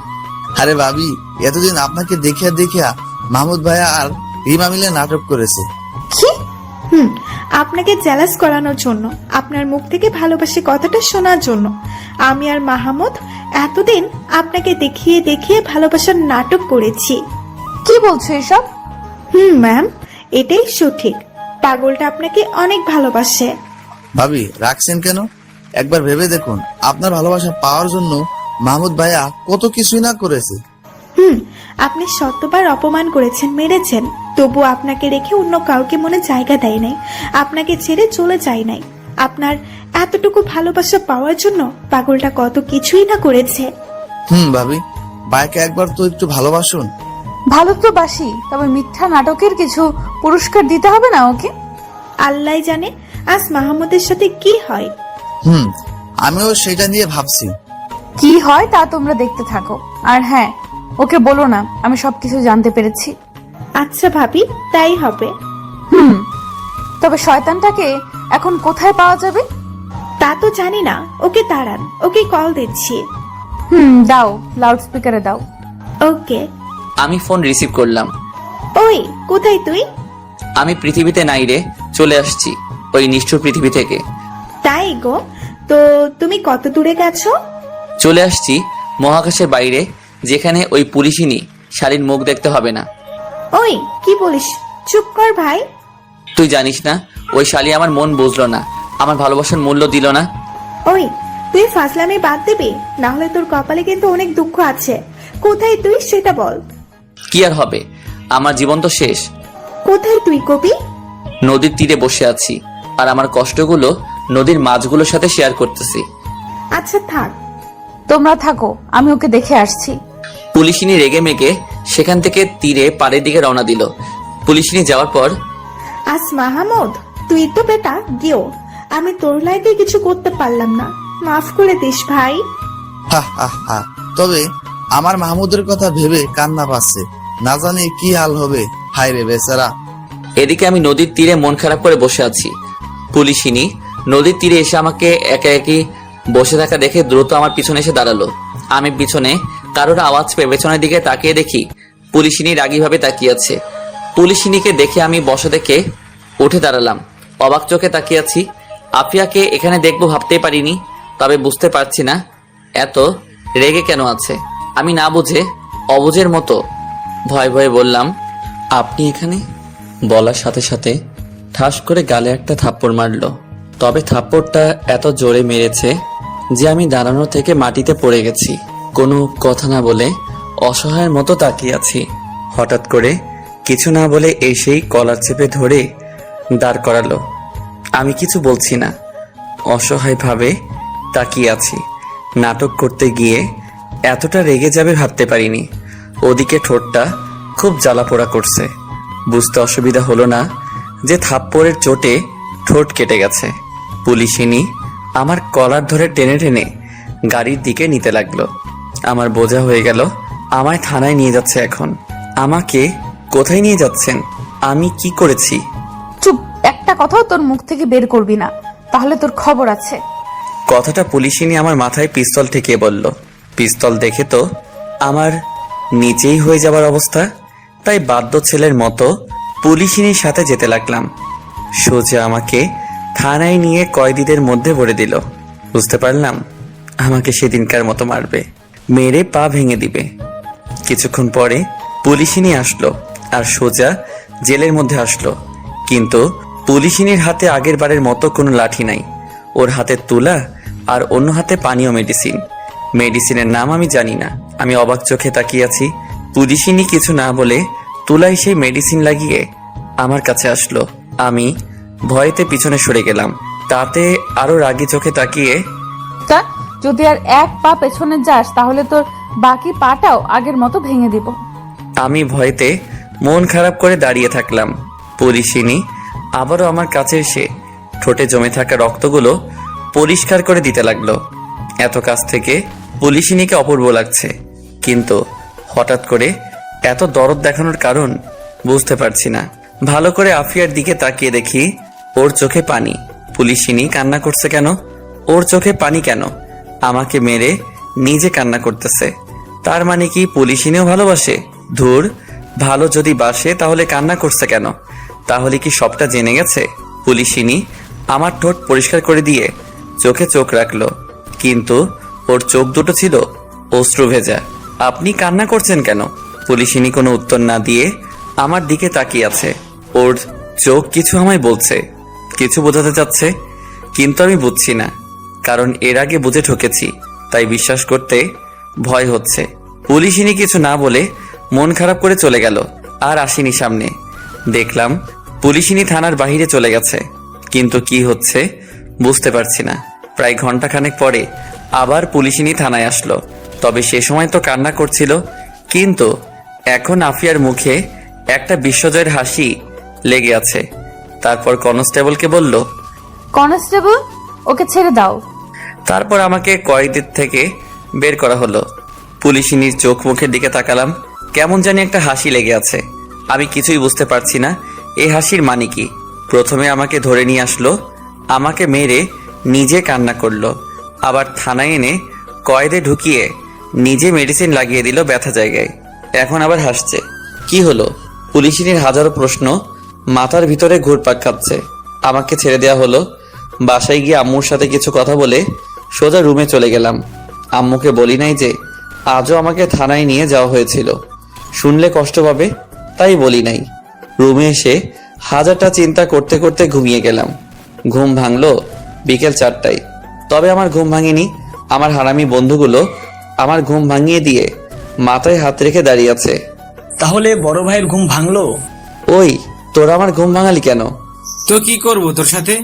আরে ভাবি, এতদিন আপনাকে দেখিয়া দেখিয়া মাহমুদ ভাইয়া আর রিমা মিলে নাটক করেছে। কি? আপনাকে জ্যালাস করানোর জন্য, আপনার মুখ থেকে ভালোবাসি কথাটা শোনার জন্য আমি আর মাহমুদ এতদিন আপনাকে দেখিয়ে দেখিয়ে ভালোবাসার নাটক করেছি। কি বলছো এসব? ম্যাম, এটাই সঠিক। পাগলটা আপনাকে অনেক ভালোবাসে। ভাবি, রাখছেন কেন? একবার ভেবে দেখুন, আপনার ভালোবাসা পাওয়ার জন্য মাহমুদ ভাইয়া কত কিছুই না করেছে। আপনি শতবার অপমান করেছেন, মেরেছেন, তবু আপনাকে রেখে অন্য কাউকে মনে জায়গা দেয় নাই, আপনাকে ছেড়ে চলে যায় নাই। আপনার এতটুকু ভালোবাসা পাওয়ার জন্য পাগলটা কত কিছুই না করেছে। ভাবি, ভাইকে একবার তো একটু ভালোবাসুন। ভালো তো বাসি, তবে মিথ্যা নাটকের কিছু পুরস্কার দিতে হবে না ওকে? আল্লাহ জানে আজ মাহমুদের সাথে কি হয়। আমিও সেটা নিয়ে ভাবছি। কি হয় তা তোমরা দেখতে থাকো। আর হ্যাঁ, ওকে বলো না আমি সবকিছু জানতে পেরেছি। আচ্ছা ভাবি, তাই হবে। তবে শয়তানটাকে এখন কোথায় পাওয়া যাবে? তা তো জানি না, ওকে দাঁড়ান, ওকে কল দিচ্ছি। দাও, লাউড স্পিকারে দাও। ওকে। আমি ফোন রিসিভ করলাম। ওই, কোথায় তুই? আমি পৃথিবীতে নাই রে, চলে আসছি ওই নিষ্ঠুর পৃথিবী থেকে। তাই গো, তো তুমি কত দূরে গেছো? চলে আসছি মহাকাশের বাইরে, যেখানে ওই পুলিশিনী শালীর মুখ দেখতে হবে না। ওই কি বলিস? চুপ কর ভাই। তুই জানিস না ওই শালী আমার মন বুঝলো না, আমার ভালোবাসার মূল্য দিল না। ওই, তুই ফাজলামি বাদ দিবি, না হলে তোর কপালে কিন্তু অনেক দুঃখ আছে। কোথায় তুই সেটা বল। কি আর হবে, আমার জীবন তো শেষ। কোথায় তুই কবি? নদীর তীরে বসে আছি আর আমার কষ্টগুলো নদীর মাছগুলোর সাথে শেয়ার করতেছি। আচ্ছা থাক। তোমরা থাকো, আমি ওকে দেখে আসছি। পুলিশিনী রেগে মেগে সেখান থেকে তীরে পাড়ের দিকে রওনা দিল। পুলিশিনী যাওয়ার পর, আজ মাহমুদ, তুই তো বেটা গিয়েও আমি তোর লাইকে কিছু করতে পারলাম না, মাফ করে দিস ভাই। তবে আমার মাহমুদের কথা ভেবে কান্না পাচ্ছে, না জানি কি হাল হবে। হায় রে বেচারা। এদিকে আমি নদীর তীরে মন খারাপ করে বসে আছি। পুলিশিনী নদীর তীরে এসে আমাকে একা একই বসে থাকা দেখে দ্রুত আমার পিছনে এসে দাঁড়ালো। আমি পিছনে কারোর আওয়াজ পেয়ে পেছনের দিকে তাকিয়ে দেখি পুলিশিনী রাগীভাবে তাকিয়ে আছে। পুলিশিনীকে দেখে আমি বসা থেকে উঠে দাঁড়ালাম, অবাক চোখে তাকিয়ে আছি। আফিয়াকে এখানে দেখবো ভাবতেই পারিনি, তবে বুঝতে পারছি না এত রেগে কেন আছে। আমি না বুঝে অবুঝের মতো ভয়ে ভয়ে বললাম, আপনি এখানে? বলার সাথে সাথে ঠাস করে গালে একটা থাপ্পড় মারলো। তবে থাপ্পড়টা এত জোরে মেরেছে যে আমি দাঁড়ানো থেকে মাটিতে পড়ে গেছি। কোনো কথা না বলে অসহায়ের মতো তাকিয়ে আছি। হঠাৎ করে কিছু না বলে এসেই কলার চেপে ধরে দাঁড় করালো। আমি কিছু বলছি না, অসহায়ভাবে তাকিয়ে আছি। নাটক করতে গিয়ে এতটা রেগে যাবে ভাবতে পারিনি। ওদিকে ঠোঁটটা খুব জ্বালা পোড়া করছে। বুঝতে অসুবিধা হলো না যে থাপ্পড়ের চোটে ঠোঁট কেটে গেছে। পুলিশিনী আমার কলার ধরে টেনে টেনে গাড়ির দিকে নিতে লাগলো। আমার বোঝা হয়ে গেল আমায় থানায় নিয়ে যাচ্ছে। এখন আমাকে কোথায় নিয়ে যাচ্ছেন? আমি কি করেছি? চুপ, একটা কথাও তোর মুখ থেকে বের করবি না, তাহলে তোর খবর আছে। কথাটা পুলিশিনী আমার মাথায় পিস্তল ঠেকিয়ে বলল। পিস্তল দেখে তো আমার নিচেই হয়ে যাবার অবস্থা, তাই বাধ্য ছেলের মতো পুলিশিনীর সাথে যেতে লাগলাম। সোজা আমাকে থানায় নিয়ে কয়েদিদের মধ্যে ভরে দিল। বুঝতে পারলাম আমাকে সেদিনকার মতো মারবে, মেরে পা ভেঙে দিবে। কিছুক্ষণ পরে পুলিশিনী আসলো আর সোজা জেলের মধ্যে আসলো। কিন্তু পুলিশিনীর হাতে আগের বারের মতো কোনো লাঠি নাই। ওর হাতে তুলা আর অন্য হাতে পানীয় মেডিসিন। মেডিসিনের নাম আমি জানি না। আমি অবাক চোখে তাকিয়ে আছি। পুলিশিনী কিছু না বলে তুলায় সেই মেডিসিন লাগিয়ে আমার কাছে আসলো। আমি ভয়েতে পিছনে সরে গেলাম। তাতে আরো রাগী চোখে তাকিয়ে, তা যদি আর এক পা পেছনে যাস তাহলে তোর বাকি পাটাও আগের মতো ভেঙে দিব। আমি ভয়েতে মন খারাপ করে দাঁড়িয়ে থাকলাম। পুলিশিনী আবারও আমার কাছে এসে ঠোঁটে জমে থাকা রক্তগুলো পরিষ্কার করে দিতে লাগলো। এত কাছ থেকে পুলিশিনীকে অপূর্ব লাগছে, কিন্তু হঠাৎ করে এত দরদ দেখানোর কারণ বুঝতে পারছি না। ভালো করে আফিয়ার দিকে তাকিয়ে দেখি ওর চোখে পানি। পুলিশিনী কান্না করছে কেন? ওর চোখে পানি কেন? আমাকে মেরে নিজে কান্না করতেছে। তার মানে কি পুলিশিনীও ভালোবাসে? ধুর, ভালো যদি বাসে তাহলে কান্না করছে কেন? তাহলে কি সবটা জেনে গেছে? পুলিশিনী আমার ঠোঁট পরিষ্কার করে দিয়ে চোখে চোখ রাখলো, কিন্তু ওর চোখ দুটো ছিল অশ্রু ভেজা। আপনি কান্না করছেন কেন? পুলিশিনী কোনো উত্তর না দিয়ে আমার দিকে তাকিয়ে আছে। ওর চোখ কিছু আমায় বলছে, কিছু বোঝাতে চাচ্ছে, কিন্তু আমি বুঝছি না, কারণ এর আগে বুঝে ঠকেছি, তাই বিশ্বাস করতে ভয় হচ্ছে। পুলিশিনী কিছু না বলে মন খারাপ করে চলে গেল। আর আসেনি সামনে। দেখলাম পুলিশিনী থানার বাহিরে চলে গেছে, কিন্তু কি হচ্ছে বুঝতে পারছি না। প্রায় ঘন্টাখানেক পরে আবার পুলিশিনী থানায় আসলো। তবে সে সময় তো কান্না করছিল, কিন্তু এখন আফিয়ার মুখে একটা বিশ্বজয়ের হাসি লেগে আছে। তারপর কনস্টেবলকে বলল, কনস্টেবল, ওকে ছেড়ে দাও। তারপর আমাকে কয়েদির থেকে বের করা হলো। পুলিশিনীর চোখ মুখের দিকে তাকালাম, কেমন জানি একটা হাসি লেগে আছে। আমি কিছুই বুঝতে পারছি না এই হাসির মানে কি। প্রথমে আমাকে ধরে নিয়ে আসলো, আমাকে মেরে নিজে কান্না করলো, আবার থানায় এনে কয়েদে ঢুকিয়ে নিজে মেডিসিন লাগিয়ে দিল ব্যথা জায়গায়। এখন আবার হাসছে। কি হলো? পুলিশিনীর হাজারো প্রশ্ন মাথার ভিতরে ঘুরপাক খাচ্ছে। আমাকে ছেড়ে দেওয়া হলো। বাসায় গিয়ে আম্মুর সাথে কিছু কথা বলে সোজা রুমে চলে গেলাম। আম্মুকে বলি নাই যে আজও আমাকে থানায় নিয়ে যাওয়া হয়েছিল, শুনলে কষ্ট পাবে, তাই বলি নাই। রুমে এসে হাজারটা চিন্তা করতে করতে ঘুমিয়ে গেলাম। ঘুম ভাঙলো বিকেল 4টায়। তবে আমার ঘুম ভাঙেনি। আমার হারামি বন্ধুগুলো আমার ঘুম ভাঙিয়ে দিয়ে মাথায় হাত রেখে দাঁড়িয়ে আছে। তাহলে বড় ভাইয়ের ঘুম ভাঙলো? ওই, তোরা আমার ঘুম ভাঙালি কেন? তো কি করব তোর সাথে?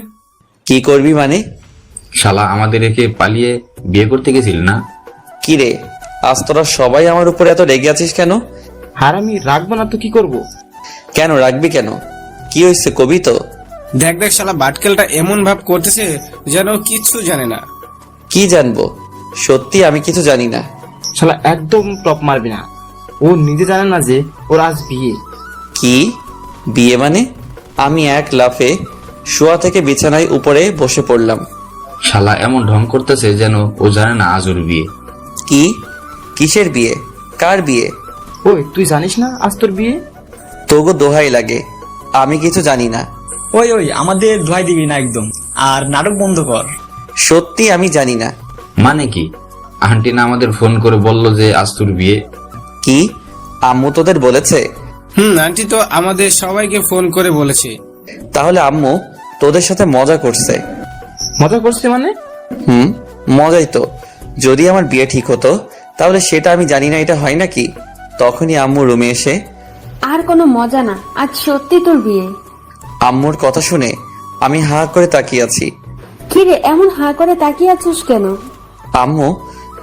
কি করবি মানে? শালা আমাদের রেখে পালিয়ে বিয়ে করতে গেছিল না? কি রে, আজ তোরা সবাই আমার উপরে এত রেগে আছিস কেন? আর আমি রাখবো না তো কি করব? কেন রাখবি কেন? কি হয়েছে কবি তো? দেখ দেখ, শালা বাটকেলটা এমন ভাব করতেছে যেন কিছু জানে না। কি জানবো? সত্যি আমি কিছু জানি না। শালা একদম টপ মারবি না। ও নিজে জানে না যে ওর আজ বিয়ে। কি বিয়ে মানে? আমি এক লাফে শোয়া থেকে বিছানায় উপরে বসে পড়লাম। শালা এমন ঢং করতেছে যেন ও জানে না আজ ওর বিয়ে। কি? কিসের বিয়ে? কার বিয়ে? ওই তুই জানিস না আজ তোর বিয়ে? তোগো দোহাই লাগে, আমি কিছু জানি না। ওই ওই, আমাদের দোহাই দিবি না একদম, আর নাটক বন্ধ কর। সত্যি আমি জানি না। মানে কি? আন্টি না আমাদের ফোন করে বলল যে আজ তোর বিয়ে। কি? আম্মু তোদের বলেছে? আন্টি তো আমাদের সবাইকে ফোন করে বলেছে। তাহলে আম্মু তোদের সাথে মজা করছে? মজা করছে মানে? মজাই তো। যদি আমার বিয়ে ঠিক হতো তাহলে সেটা আমি জানি না এটা হয় নাকি? তখনই আম্মু রুমে এসে, আর কোনো মজা না, আজ সত্যি তোর বিয়ে। আম্মুর কথা শুনে আমি হা করে তাকিয়ে আছি। কি রে, এমন হা করে তাকিয়ে আছিস কেন? আম্মু,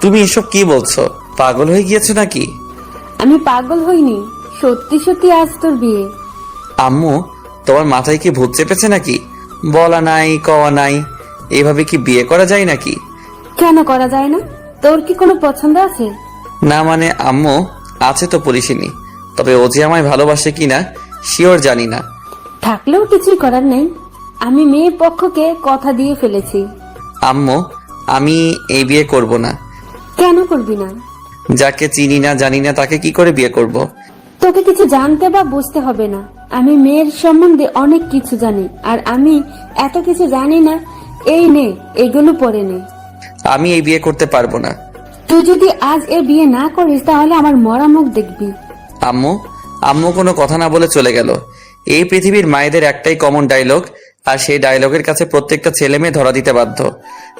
তুমি এসব কি বলছো? পাগল হয়ে গিয়েছো নাকি? আমি পাগল হইনি, সত্যি সত্যি আজ তোর বিয়ে। আম্মু, তোমার মাথায় কি ভূত চেপেছে নাকি? বলা নাই কওয়া নাই, এভাবে কি বিয়ে করা যায় নাকি? কেন করা যায় না? তোর কি কোনো পছন্দ আছে? না মানে আম্মু, আছে তো পুলিশিনী, তবে ও যে আমায় ভালোবাসে কিনা শিওর জানি না। থাকলেও কিছুই করার নেই, আমি মেয়ের পক্ষকে কথা দিয়ে ফেলেছি। আম্মু, আমি এই বিয়ে করব না। কেন করবি না? যাকে চিনি না জানি না তাকে কি করে বিয়ে করব? তোকে কিছু জানতে বা বুঝতে হবে না, আমি মেয়ের সম্বন্ধে অনেক কিছু জানি, আর আমি এত কিছু জানি না। এই নে, এগুলো পরে নে। আমি এই বিয়ে করতে পারবো না। তুই যদি আজ এ বিয়ে না করিস তাহলে আমার মরা মুখ দেখবি। আম্মু আম্মু কোনো কথা না বলে চলে গেল। এই পৃথিবীর মায়েদের একটাই কমন ডায়লগ, আর সেই ডায়লগের কাছে প্রত্যেকটা ছেলে মেয়ে ধরা দিতে বাধ্য।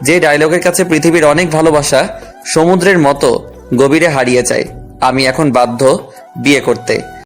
যে ডায়লগের কাছে পৃথিবীর অনেক ভালোবাসা সমুদ্রের মতো গভীরে হারিয়ে যায়। আমি এখন বাধ্য বিয়ে করতে।